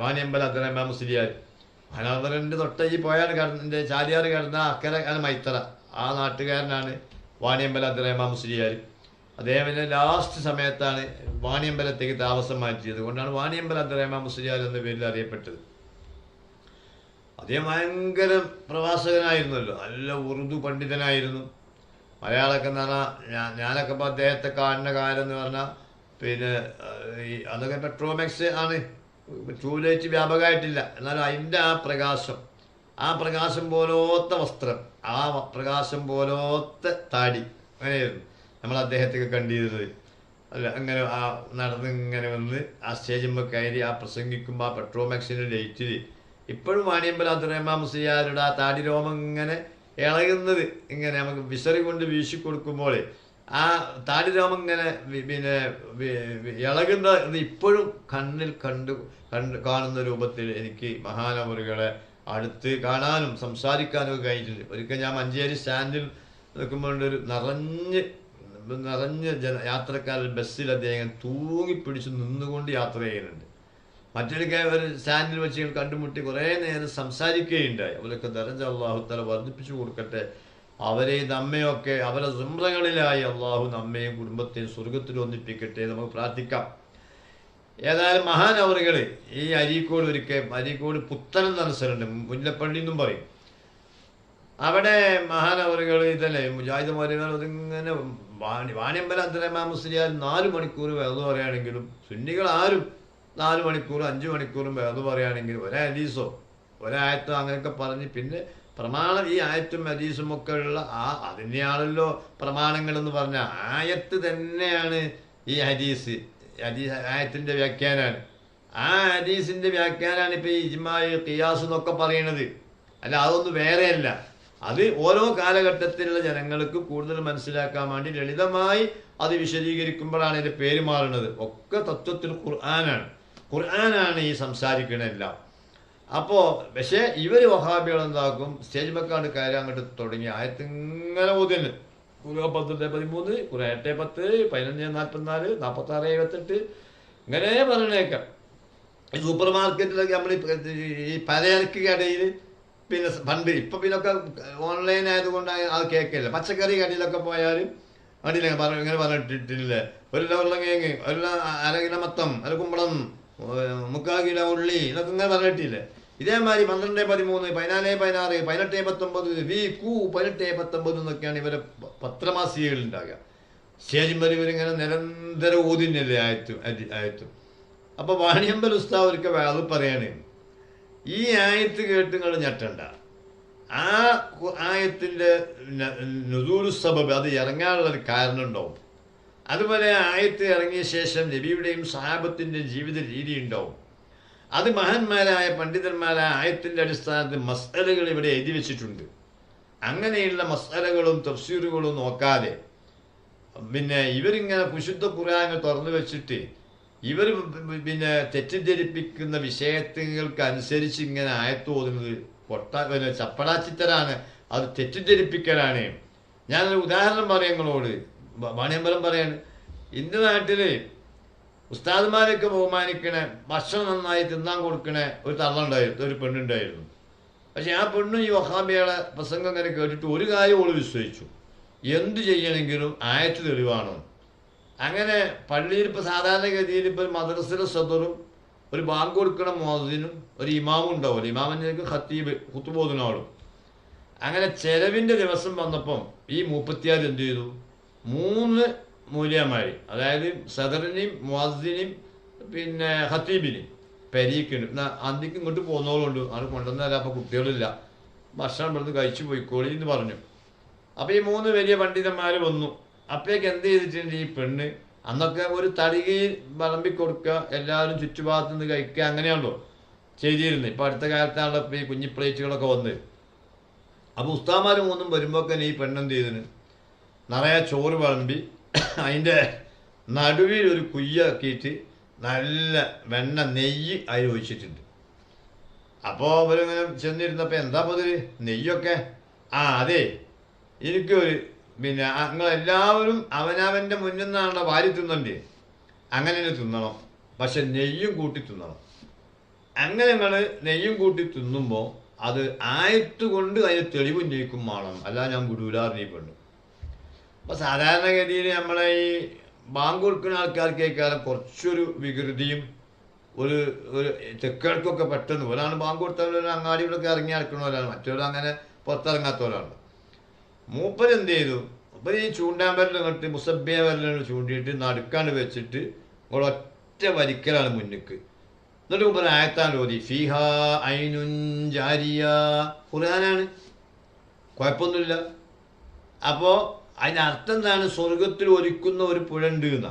വാണിയമ്പല അബ്ദുറഹ്മാൻ മുസ്ലിയാർ, മഹാനാദറിൻ്റെ തൊട്ടേക്ക് പോയാൽ എൻ്റെ ചാലിയാർ കിടന്ന അക്കരെ മൈത്തറ, ആ നാട്ടുകാരനാണ് വാണിയമ്പല അബ്ദുറഹ്മാൻ മുസ്ലിയാർ. അദ്ദേഹത്തിൻ്റെ ലാസ്റ്റ് സമയത്താണ് വാണിയമ്പലത്തേക്ക് താമസം മാറ്റിയത്. കൊണ്ടാണ് വാണിയമ്പല അബ്ദുറഹ്മാൻ മുസ്ലിയാർ എന്ന പേരിൽ അറിയപ്പെട്ടത്. അദ്ദേഹം ഭയങ്കര പ്രവാസകനായിരുന്നല്ലോ, നല്ല ഉറുദു പണ്ഡിതനായിരുന്നു. മലയാളമൊക്കെ എന്ന് പറഞ്ഞാൽ ഞാനൊക്കെ ഇപ്പോൾ അദ്ദേഹത്തെ കാണുന്ന കാലം എന്ന് പറഞ്ഞാൽ അതൊക്കെ പെട്രോമാക്സ് ആണ്, ട്യൂലൈറ്റ് വ്യാപകമായിട്ടില്ല. എന്നാലും അതിൻ്റെ ആ പ്രകാശം പോലത്തെ വസ്ത്രം, ആ പ്രകാശം പോലത്തെ താടി, അങ്ങനെയായിരുന്നു നമ്മൾ അദ്ദേഹത്തെയൊക്കെ കണ്ടിരുന്നത്. അല്ല അങ്ങനെ ആ നടന്ന് ഇങ്ങനെ വന്ന് ആ സ്റ്റേജിന്മേൽ കയറി ആ പ്രസംഗിക്കുമ്പോൾ ആ പെട്രോമാക്സിൻ്റെ ലൈറ്റിൽ ഇപ്പോഴും വാണിയമ്പല അബ്ദുറഹ്മാൻ മുസ്ലിയാരുടെ ആ താടി രോമം ഇങ്ങനെ ഇളകുന്നത്, ഇങ്ങനെ നമുക്ക് വിസറി കൊണ്ട് വീശി കൊടുക്കുമ്പോൾ ആ താടി രോമം ഇങ്ങനെ ഇളകുന്നത് ഇപ്പോഴും കണ്ണിൽ കാണുന്ന രൂപത്തിൽ എനിക്ക് മഹാനവറുകളെ അടുത്ത് കാണാനും സംസാരിക്കാനും ഒക്കെ കഴിഞ്ഞിട്ടുണ്ട്. ഒരിക്കൽ ഞാൻ മഞ്ചേരി സ്റ്റാൻഡിൽ നിൽക്കുമ്പോൾ ഒരു നിറഞ്ഞ് യാത്രക്കാരൻ ബസ്സിൽ അദ്ദേഹം തൂങ്ങിപ്പിടിച്ച് നിന്നുകൊണ്ട് യാത്ര ചെയ്യുന്നുണ്ട്. മറ്റൊരിക്കൽ ഒരു സ്റ്റാൻഡിൽ വെച്ച് കണ്ടുമുട്ടി കുറേ നേരം സംസാരിക്കുകയുണ്ടായി. അവരൊക്കെ ദറജ അല്ലാഹു തആല വർദ്ധിപ്പിച്ചു കൊടുക്കട്ടെ. അവരെയും നമ്മയൊക്കെ അവരെ സുംറകളിലായി അള്ളാഹു നമ്മയും കുടുംബത്തെയും സ്വർഗത്തിൽ ഒന്നിപ്പിക്കട്ടെ, നമുക്ക് പ്രാർത്ഥിക്കാം. ഏതായാലും മഹാനവറുകൾ ഈ അരീക്കോട് പുത്തൻ എന്ന സ്ഥലമുണ്ട്, മുല്ലപ്പള്ളി എന്നും പറയും. അവിടെ മഹാനവറുകൾ ഇതല്ലേ മുജാഹിദുമാരുകൾ അതിങ്ങനെ വാണിയമ്പല അബ്ദുറഹ്മാൻ മുസ്ലിയാർ 4 മണിക്കൂർ വേദ പറയുകയാണെങ്കിലും സുന്നികൾ ആരും 4 മണിക്കൂർ 5 മണിക്കൂറും വേദ പറയുകയാണെങ്കിലും ഹദീസോ ഒരായത്തോ അങ്ങനെയൊക്കെ പറഞ്ഞ് പിന്നെ പ്രമാണം ഈ ആയത്തും ഹദീസും ഒക്കെ ഉള്ള അതിനെയാണല്ലോ പ്രമാണങ്ങളെന്ന് പറഞ്ഞ ആയത്ത് തന്നെയാണ് ഈ ആയത്തിൻ്റെ വ്യാഖ്യാനാണ്. ആ ഹദീസിൻ്റെ വ്യാഖ്യാനാണ് ഇപ്പോൾ ഈ ഇജ്മാ ഖിയാസ് എന്നൊക്കെ പറയുന്നത്. അല്ല, അതൊന്നും വേറെയല്ല. അത് ഓരോ കാലഘട്ടത്തിലുള്ള ജനങ്ങൾക്ക് കൂടുതൽ മനസ്സിലാക്കാൻ വേണ്ടി ലളിതമായി അത് വിശദീകരിക്കുമ്പോഴാണ് അതിൻ്റെ പേര് മാറുന്നത്. ഒക്കെ തത്വത്തിൽ ഖുർആനാണ് ഈ സംസാരിക്കണെല്ലാം. അപ്പോൾ പക്ഷേ ഇവർ വഹാബികൾ എന്താക്കും, സ്റ്റേജ് മക്കാണ്ട് കയറി അങ്ങോട്ട് തുടങ്ങി ആയത്തിങ്ങനെ ഊതിന് 10:13, 8:10, 15:44, 46:28 ഇങ്ങനെ പറയണേക്കാം. ഈ സൂപ്പർ മാർക്കറ്റിലൊക്കെ നമ്മൾ ഈ പലചരക്ക് കടയിൽ പിന്നെ പണ്ട് ഇപ്പം പിന്നൊക്കെ ഓൺലൈൻ ആയതുകൊണ്ട് അത് കേൾക്കില്ല. പച്ചക്കറി കടയിലൊക്കെ പോയാലും കണ്ടില്ല ഇങ്ങനെ പറഞ്ഞിട്ടില്ലേ, 1 കിലോ ഉരുളക്കിഴങ്ങ്, 1 കിലോ മത്തം, 1 കുമ്പളം, 3/4 കിലോ ഉള്ളി, ഇതൊക്കെ ഇങ്ങനെ പറഞ്ഞിട്ടില്ലേ. ഇതേമാതിരി 12:13, 14:16, 18:19, VQ 18:19 എന്നൊക്കെയാണ് ഇവരെ പത്രമാസികകൾ ഉണ്ടാകുക. സ്റ്റേജിന്മേൽ ഇവരിങ്ങനെ നിരന്തരം ഊതിന്നല്ലേ ആയത്തും. അപ്പോൾ വാണിയമ്പൽ ഉസ്താദ് ഒരിക്കൽ വേറെ പറയാണ്, ഈ ആയത്ത് കേട്ട് നിങ്ങൾ ഞെട്ടണ്ട, ആ ആയത്തിൻ്റെ നുസൂലു സബബ് അത് ഇറങ്ങാനുള്ളൊരു കാരണം ഉണ്ടാവും. അതുപോലെ ആയത്ത് ഇറങ്ങിയ ശേഷം നബിയുടെയും സഹാബത്തിൻ്റെയും ജീവിത രീതി ഉണ്ടാവും. അത് മഹാന്മാരായ പണ്ഡിതന്മാരായ ആയത്തിൻ്റെ അടിസ്ഥാനത്തിൽ മസ്അലകൾ ഇവിടെ എഴുതി വെച്ചിട്ടുണ്ട്. അങ്ങനെയുള്ള മസ്അലകളും തഫ്സീറുകളും നോക്കാതെ പിന്നെ ഇവരിങ്ങനെ വിശുദ്ധ ഖുർആനെ തുറന്നു വെച്ചിട്ട് ഇവർ പിന്നെ തെറ്റിദ്ധരിപ്പിക്കുന്ന വിഷയങ്ങൾക്ക് അനുസരിച്ച് ഇങ്ങനെ ആയത്ത് ഓതുന്നത് ചപ്പടാച്ചിത്തരാണ്, അത് തെറ്റിദ്ധരിപ്പിക്കലാണ്. ഞാനൊരു ഉദാഹരണം പറയാം നിങ്ങളോട്. വാണിയമ്പലം പറയാണ്, ഇന്ത്യ നാട്ടിൽ ഉസ്താദ്മാരൊക്കെ ബഹുമാനിക്കണ, ഭക്ഷണം നന്നായി തിന്നാൻ കൊടുക്കണ ഒരു തള്ളുണ്ടായിരുന്നു, ഒരു പെണ്ണുണ്ടായിരുന്നു. പക്ഷെ ആ പെണ്ണും ഈ വഹാബിയുടെ പ്രസംഗം ഇങ്ങനെ കേട്ടിട്ട് ഒരു കാര്യം ഓള് വിശ്വസിച്ചു, എന്തു ചെയ്യണമെങ്കിലും ആയത്ത് തെളിവാണോ. അങ്ങനെ പള്ളിയിൽ ഇപ്പോൾ സാധാരണഗതിയിൽ ഇപ്പോൾ മദ്രസയിലെ സദറും ഒരു ബാങ്ക് കൊടുക്കണ മുഅദ്ദിനും ഒരു ഇമാമും ഉണ്ടാവുമല്ലോ, ഇമാമിൻ്റെ ഖത്തീബ് ഖുതുബോദിനാളും. അങ്ങനെ ചെലവിൻ്റെ ദിവസം വന്നപ്പം ഈ 36 എന്ത് ചെയ്തു, 3 മൂല്യമാരി, അതായത് സദറിനെയും മുഅദ്ദിനെയും പിന്നെ ഖത്തീബിനെയും പെരീക്കുണ്ട് അന്തിക്ക് ഇങ്ങോട്ട് പോകുന്നവരുണ്ട്, അത് കൊണ്ടുവന്നേരം. അപ്പോൾ കുട്ടികളില്ല, ഭക്ഷണം ഇവിടുന്ന് കഴിച്ചു പോയിക്കോളി എന്ന് പറഞ്ഞു. അപ്പോൾ ഈ 3 വലിയ പണ്ഡിതന്മാർ വന്നു. അപ്പോഴേക്ക് എന്ത് ചെയ്തിട്ടുണ്ട് ഈ പെണ്ണ്, അന്നൊക്കെ ഒരു തളികയിൽ വിളമ്പി കൊടുക്കുക, എല്ലാവരും ചുറ്റുഭാഗത്ത് നിന്ന് കഴിക്കുക, അങ്ങനെയാണല്ലോ ചെയ്തിരുന്നത്. ഇപ്പോൾ അടുത്ത കാലത്താണല്ലോ ഇപ്പോൾ ഈ കുഞ്ഞി പ്ലേറ്റുകളൊക്കെ വന്നത്. അപ്പോൾ ഉസ്താദ്മാർ 3 വരുമ്പോൾ ഈ പെണ്ണെന്ത് ചെയ്തിന്, നിറയെ ചോറ് വിളമ്പി അതിൻ്റെ നടുവിൽ ഒരു കുയ്യാക്കിയിട്ട് നല്ല വെണ്ണ നെയ്യ് അതിൽ ഒഴിച്ചിട്ടുണ്ട്. അപ്പോൾ അവരിങ്ങനെ ചെന്നിരുന്നപ്പോൾ എന്താ പതിൽ നെയ്യൊക്കെ, അതെ എനിക്കൊരു പിന്നെ നിങ്ങളെല്ലാവരും അവനവൻ്റെ മുന്നിൽ നിന്നാണല്ലോ വാരി തിന്നണ്ടേ, അങ്ങനെ തിന്നണം, പക്ഷെ നെയ്യും കൂട്ടി തിന്നണം. അങ്ങനെ നിങ്ങൾ നെയ്യും കൂട്ടി തിന്നുമ്പോൾ അത് ആയത്ത് കൊണ്ട് അതിന് തെളിവ് ഉന്നയിക്കും വേണം, അല്ല ഞാൻ വിടൂലാറിഞ്ഞീ പെണ്ണു. അപ്പോൾ സാധാരണഗതിയിൽ നമ്മളെ ഈ ബാങ്ക് കൊടുക്കുന്ന ആൾക്കാർക്കേക്കാളും കുറച്ചൊരു വികൃതിയും ഒരു തെക്കേൾക്കൊക്കെ പെട്ടെന്ന് ഒരാണ് ബാങ്ക് കൊടുത്തവരൊരു അങ്ങാടികളൊക്കെ ഇറങ്ങി നടക്കണവരാണ്, മറ്റൊരാൾ അങ്ങനെ പുറത്തിറങ്ങാത്തവരാണ്. മൂപ്പർ എന്ത് ചെയ്തു, മൂപ്പർ ഈ ചൂണ്ടാമ്പരൽ ഇങ്ങോട്ട് മുസബ്ബിയ വരലാണ് ചൂണ്ടിയിട്ട് നടുക്കാണ്ട് വെച്ചിട്ട് ഒറ്റ വലിക്കലാണ് മുന്നിക്ക്. എന്നിട്ട് മൂപ്പർ ആയത്താണ് ഓതി, ഫീഹാ ഐനുൻ ജാരിയ, ഖുർആനാണ്, കുഴപ്പമൊന്നുമില്ല. അപ്പോൾ അതിനർത്ഥം എന്താണ്, സ്വർഗത്തിൽ ഒലിക്കുന്ന ഒരു പുഴ ഉണ്ട് എന്ന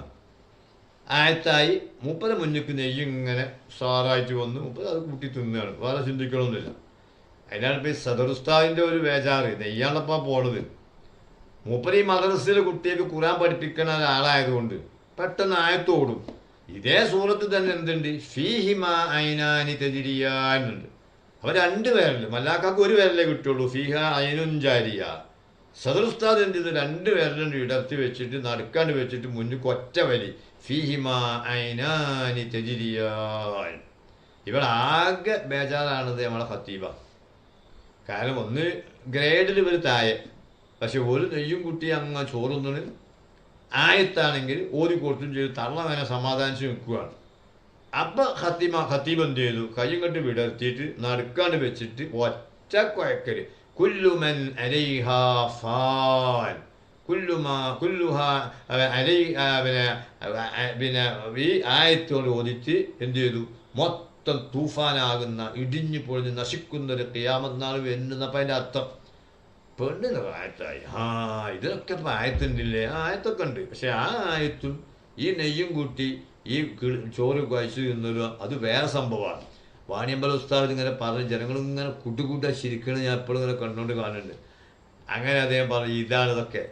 ആയത്തായി. മൂപ്പര മുന്നിക്ക് നെയ്യ് ഇങ്ങനെ സാറായിട്ട് വന്ന് മൂപ്പർ അത് കൂട്ടി തിന്നുകയാണ്, വേറെ ചിന്തിക്കണമെന്നില്ല. അതിനാണ് ഇപ്പോൾ ഈ സദറുസ്താദിൻ്റെ ഒരു ബേജാറ്, നെയ്യാണപ്പോൾ പോണത്. മൂപ്പര് ഈ മദ്രസയിൽ കുട്ടികൾക്ക് ഖുർആൻ പഠിപ്പിക്കുന്ന ഒരാളായതുകൊണ്ട് പെട്ടെന്ന് ആയത്തോടും. ഇതേ സൂറത്തിൽ തന്നെ എന്തുണ്ട്, ഫീഹിമ ഐനാനി തജിരിയാനുണ്ട്. അപ്പോൾ 2 പേരല്ലേ, മല്ലാക്കാക്ക് 1 പേരല്ലേ കിട്ടുള്ളൂ, ഫീഹ ഐനുൻ ജാരിയ. സദറുസ്താദ് എന്ത് ചെയ്ത് 2 പേരിലും ഇടർത്തി വെച്ചിട്ട് നടുക്കാണ്ട് വെച്ചിട്ട് മുന്നിൽ ഒറ്റ വലി, ഫീഹിമ ഐനാനി തജിരിയാൻ. ഇവിടെ ആകെ ബേജാറാണത് നമ്മളെ ഖത്തീബ. കാരണം ഒന്ന് ഗ്രേഡിൽ ഇവർ താഴെ, പക്ഷെ ഒരു നെയ്യും കുട്ടി അങ്ങ് ചോറുന്നതിന് ആയത്താണെങ്കിൽ ഓതി കൊടുത്തും ചെയ്ത് തള്ളങ്ങനെ സമാധാനിച്ച് നിൽക്കുകയാണ്. അപ്പം ഖത്തീബ് എന്ത് ചെയ്തു, കയ്യും കെട്ട് വിടർത്തിയിട്ട് നടുക്കാണ്ട് വെച്ചിട്ട് ഒറ്റ കുഴക്കല്, കുല്ലുമൻ അലൈഹാ ഫാൻ, പിന്നെ ഈ ആയത്തോട് ഓദിച്ച് എന്ത് ചെയ്തു, മൊത്തം തൂഫാനാകുന്ന ഇടിഞ്ഞു പൊളിഞ്ഞ് നശിക്കുന്നൊരു ഖിയാമത്ത് നാൾ വരുന്നപ്പം അതിൻ്റെ അർത്ഥം പെണ്ണിന് ആയത്തായി. ഇതിലൊക്കെ ഇപ്പം ആയത്തുണ്ടില്ലേ, ആയത്തൊക്കെ ഉണ്ട്. പക്ഷെ ആ ആയത്തും ഈ നെയ്യും കൂട്ടി ഈ ചോറ് കഴിച്ചു തിന്നൊരു അത് വേറെ സംഭവമാണ്. വാണിയമ്പലം ഉസ്താദ് ഇങ്ങനെ പറഞ്ഞ് ജനങ്ങളിങ്ങനെ കൂട്ടുകൂട്ടാ ശരിക്കണം, ഞാൻ എപ്പോഴും ഇങ്ങനെ കണ്ടുകൊണ്ട് കാണുന്നുണ്ട്. അങ്ങനെ അദ്ദേഹം പറഞ്ഞു, ഇതാണിതൊക്കെ,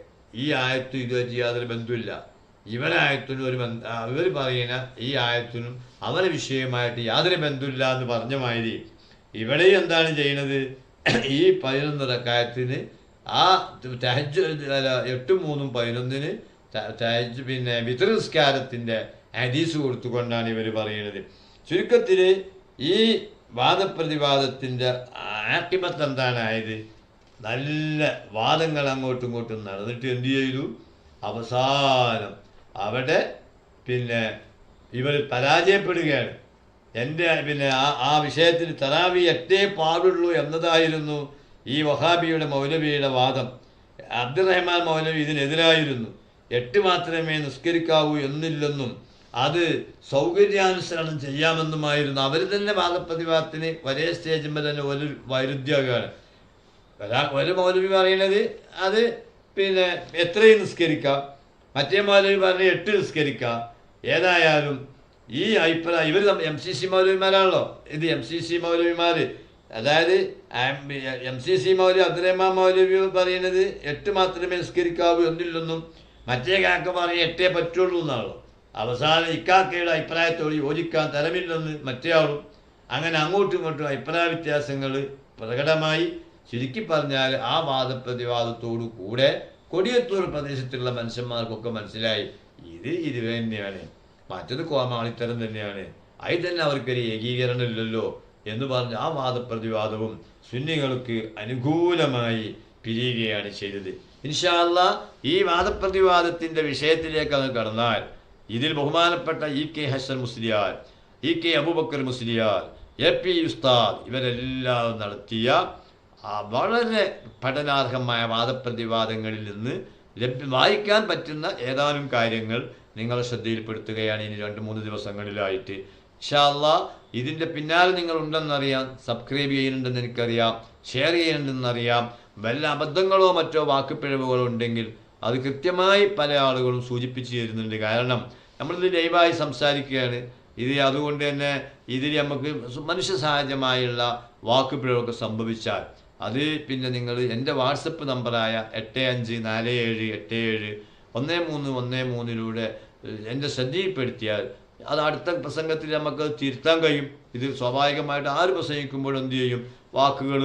ഈ ആയത്തും ഇതുമായിട്ട് യാതൊരു ബന്ധമില്ല. ഇവരായത്തിനും ഇവർ പറയുന്ന ഈ ആയത്തിനും അവരെ വിഷയമായിട്ട് യാതൊരു ബന്ധമില്ല എന്ന് പറഞ്ഞ മാതിരി ഇവിടെയും എന്താണ് ചെയ്യുന്നത്, ഈ 11 റക്അത്തിന് ആ തഹജ്ജുദ് 8, 3, 11 തഹജ്ജുദ് പിന്നെ വിത്ർ നിസ്കാരത്തിൻ്റെ ഹദീസ് കൊടുത്തുകൊണ്ടാണ് ഇവർ പറയുന്നത്. ചുരുക്കത്തിൽ ഈ വാദപ്രതിവാദത്തിൻ്റെ ആക്കിബത്ത് എന്താണായത്, നല്ല വാദങ്ങൾ അങ്ങോട്ടും ഇങ്ങോട്ടും നടന്നിട്ട് എന്തു ചെയ്തു, അവസാനം അവിടെ പിന്നെ ഇവർ പരാജയപ്പെടുകയാണ്. എൻ്റെ പിന്നെ ആ വിഷയത്തിൽ തറാവി എട്ടേ പാടുള്ളൂ എന്നതായിരുന്നു ഈ വഹാബിയുടെ മൗലവിയുടെ വാദം. അബ്ദുറഹ്മാൻ മൗലവി ഇതിനെതിരായിരുന്നു. 8 മാത്രമേ നിസ്കരിക്കാവൂ എന്നില്ലെന്നും അത് സൗകര്യാനുസരണം ചെയ്യാമെന്നുമായിരുന്നു. അവർ തന്നെ വാദപ്രതിവാദത്തിന് ഒരേ സ്റ്റേജിന്മേൽ തന്നെ ഒരു വൈരുദ്ധ്യമാണ്. ഒരു മൗലവി പറയുന്നത് അത് പിന്നെ എത്രയും നിസ്കരിക്കാം, മറ്റേ മൗലവി പറഞ്ഞ് 8 നിസ്കരിക്കാം. ഏതായാലും ഈ അഭിപ്രായം ഇവർ MCC മൗലവിമാരാണല്ലോ. ഇത് MCC മൗലവിമാർ, അതായത് MCC മൗലവി അബ്ദുറഹ്മാൻ മൗലവി പറയുന്നത് 8 മാത്രമേ നിസ്കരിക്കാവൂ എന്നില്ലൊന്നും, മറ്റേ കാക്ക പറയും 8 പറ്റുള്ളൂ എന്നാണല്ലോ. അവസാനം ഇക്കാക്കയുടെ അഭിപ്രായത്തോട് യോജിക്കാൻ തരമില്ലെന്ന് മറ്റേ ആളും. അങ്ങനെ അങ്ങോട്ടും ഇങ്ങോട്ടും അഭിപ്രായ വ്യത്യാസങ്ങൾ പ്രകടമായി. ചുരുക്കി പറഞ്ഞാൽ ആ വാദപ്രതിവാദത്തോടു കൂടെ കൊടിയത്തൂർ പ്രദേശത്തുള്ള മനുഷ്യന്മാർക്കൊക്കെ മനസ്സിലായി ഇത് തന്നെയാണ്, മറ്റത് കോമാളിത്തരം തന്നെയാണ്, അതിൽ തന്നെ അവർക്കൊരു ഏകീകരണം ഇല്ലല്ലോ എന്ന് പറഞ്ഞ് ആ വാദപ്രതിവാദവും സുന്നികൾക്ക് അനുകൂലമായി പിരിയുകയാണ് ചെയ്തത്. ഇൻഷാ അല്ലാഹ് ഈ വാദപ്രതിവാദത്തിൻ്റെ വിഷയത്തിലേക്ക് അത് കടന്നാൽ ഇതിൽ ബഹുമാനപ്പെട്ട EK Hasan Musliyar, EK Abubakar Musliyar, AP ഉസ്താദ് ഇവരെല്ലാം നടത്തിയ വളരെ പഠനാർഹമായ വാദപ്രതിവാദങ്ങളിൽ നിന്ന് വായിക്കാൻ പറ്റുന്ന ഏതാനും കാര്യങ്ങൾ നിങ്ങളെ ശ്രദ്ധയിൽപ്പെടുത്തുകയാണ് ഇനി 2-3 ദിവസങ്ങളിലായിട്ട്. ഇൻഷാ അല്ലാഹ് ഇതിൻ്റെ പിന്നാലെ നിങ്ങൾ ഉണ്ടെന്നറിയാം, സബ്സ്ക്രൈബ് ചെയ്യുന്നുണ്ടെന്ന് എനിക്കറിയാം, ഷെയർ ചെയ്യുന്നുണ്ടെന്നറിയാം. വല്ല അബദ്ധങ്ങളോ മറ്റോ വാക്കുപിഴവുകളോ ഉണ്ടെങ്കിൽ അത് കൃത്യമായി പല ആളുകളും സൂചിപ്പിച്ചു തരുന്നുണ്ട്. കാരണം നമ്മളിത് ലൈവായി സംസാരിക്കുകയാണ്. അതുകൊണ്ട് തന്നെ ഇതിൽ നമുക്ക് മനുഷ്യ സഹജമായുള്ള വാക്കുപിഴവൊക്കെ സംഭവിച്ചാൽ അത് പിന്നെ നിങ്ങൾ എൻ്റെ വാട്സപ്പ് നമ്പറായ 8547871313 എൻ്റെ ശ്രദ്ധയിൽപ്പെടുത്തിയാൽ അത് അടുത്ത പ്രസംഗത്തിൽ നമുക്ക് തിരുത്താൻ കഴിയും. ഇത് സ്വാഭാവികമായിട്ട് ആര് പ്രസംഗിക്കുമ്പോഴും എന്തു ചെയ്യും, വാക്കുകൾ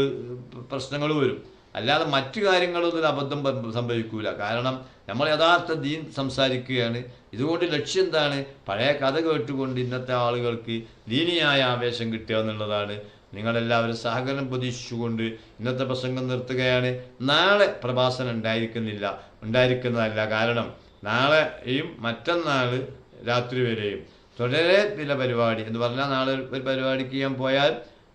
പ്രശ്നങ്ങൾ വരും. അല്ലാതെ മറ്റു കാര്യങ്ങളൊന്നും അബദ്ധം സംഭവിക്കൂല. കാരണം നമ്മൾ യഥാർത്ഥ ദീൻ സംസാരിക്കുകയാണ്. ഇതുകൊണ്ട് ലക്ഷ്യം എന്താണ്? പഴയ കഥ കേട്ടുകൊണ്ട് ഇന്നത്തെ ആളുകൾക്ക് ദീനിയായ ആവേശം കിട്ടുക എന്നുള്ളതാണ്. നിങ്ങളെല്ലാവരും സഹകരണം പ്രതീക്ഷിച്ചുകൊണ്ട് ഇന്നത്തെ പ്രസംഗം നിർത്തുകയാണ്. നാളെ പ്രഭാഷണം ഉണ്ടായിരിക്കുന്നതല്ല. കാരണം നാളെയും മറ്റന്നാൾ രാത്രി വരെയും തുടരെ ചില പരിപാടി എന്ന് പറഞ്ഞാൽ നാളെ ഒരു പരിപാടിക്ക് ഞാൻ പോയാൽ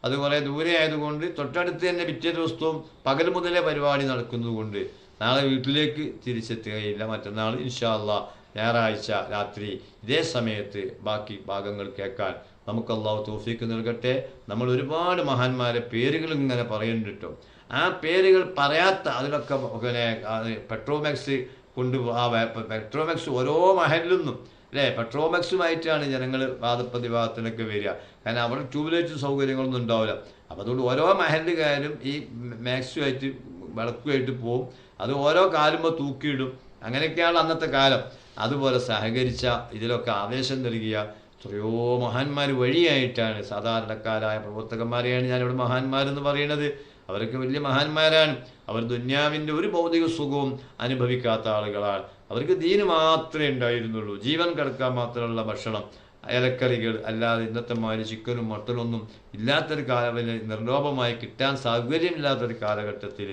അത് കുറേ ദൂരെ ആയതുകൊണ്ട് തൊട്ടടുത്ത് തന്നെ പിറ്റേ ദിവസവും പകൽ മുതലേ പരിപാടി നടക്കുന്നതുകൊണ്ട് നാളെ വീട്ടിലേക്ക് തിരിച്ചെത്തുകയില്ല. മറ്റന്നാൾ ഇൻഷാ അല്ലാഹ് ഞായറാഴ്ച രാത്രി ഇതേ സമയത്ത് ബാക്കി ഭാഗങ്ങൾ കേൾക്കാൻ നമുക്ക് അല്ലാഹു തൗഫീക്ക് നൽകട്ടെ. നമ്മൾ ഒരുപാട് മഹാന്മാരെ പേരുകൾ ഇങ്ങനെ പറയുന്നുണ്ട് കേട്ടോ. ആ പേരുകൾ പറയാത്ത അതിലൊക്കെ പിന്നെ പെട്രോമാക്സ് പെട്രോമാക്സ് ഓരോ മഹലിലും അല്ലേ, പെട്രോമാക്സുമായിട്ടാണ് ജനങ്ങൾ വാദപ്രതിവാദത്തിനൊക്കെ വരിക. കാരണം അവിടെ ട്യൂബ്ലൈറ്റ് സൗകര്യങ്ങളൊന്നും ഉണ്ടാവില്ല. അപ്പോൾ അതുകൊണ്ട് ഓരോ മഹലുകാരും ഈ മാക്സുമായിട്ട് വിളക്കുമായിട്ട് പോവും. അത് ഓരോ കാലുമ്പോൾ തൂക്കിയിടും. അങ്ങനെയൊക്കെയാണ് അന്നത്തെ കാലം. അതുപോലെ സഹകരിച്ച ഇതിലൊക്കെ ആവേശം നൽകിയ എത്രയോ മഹാന്മാർ വഴിയായിട്ടാണ് സാധാരണക്കാരായ പ്രവർത്തകന്മാരെയാണ് ഞാനിവിടെ മഹാന്മാരെന്ന് പറയുന്നത്. അവരൊക്കെ വലിയ മഹാന്മാരാണ്. അവർ ദുന്യാവിൻ്റെ ഒരു ഭൗതിക സുഖവും അനുഭവിക്കാത്ത ആളുകളാണ്. അവർക്ക് ദീന് മാത്രമേ ഉണ്ടായിരുന്നുള്ളൂ. ജീവൻ കിടക്കാൻ മാത്രമുള്ള ഭക്ഷണം, ഇലക്കറികൾ, അല്ലാതെ ഇന്നത്തെ മാതിരി ചിക്കനും മട്ടനൊന്നും ഇല്ലാത്തൊരു നിർലോഭമായി കിട്ടാൻ സൗകര്യമില്ലാത്തൊരു കാലഘട്ടത്തിൽ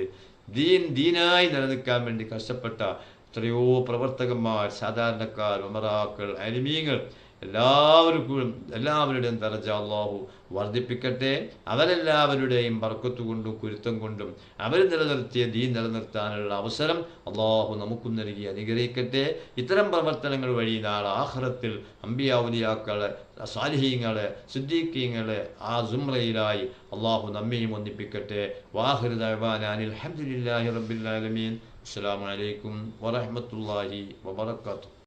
ദീനായി നിലനിൽക്കാൻ വേണ്ടി കഷ്ടപ്പെട്ട എത്രയോ പ്രവർത്തകന്മാർ, സാധാരണക്കാർ, ഉമറാക്കൾ, അലിമീങ്ങൾ എല്ലാവരുടെയും ദറജ അല്ലാഹു വർദ്ധിപ്പിക്കട്ടെ. അവരെല്ലാവരുടെയും ബർക്കത്ത് കൊണ്ടും കുരുത്തം കൊണ്ടും അവർ നിലനിർത്തിയ ദീൻ നിലനിർത്താനുള്ള അവസരം അല്ലാഹു നമുക്കും നൽകി അനുഗ്രഹിക്കട്ടെ. ഇത്തരം പ്രവർത്തനങ്ങൾ വഴി നാളെ ആഖിറത്തിൽ അംബിയാ ഔലിയാക്കളെ, സാലിഹീങ്ങളെ, സിദ്ദീഖീങ്ങളെ ആ സുംറയിലായി അല്ലാഹു നമ്മയും ഒന്നിപ്പിക്കട്ടെ. വാഹിറു ദഅ്വാനാ അൽഹംദുലില്ലാഹി റബ്ബിൽ ആലമീൻ. അസ്സലാമു അലൈക്കും വറഹ്മത്തുള്ളാഹി വബറകാതുഹു.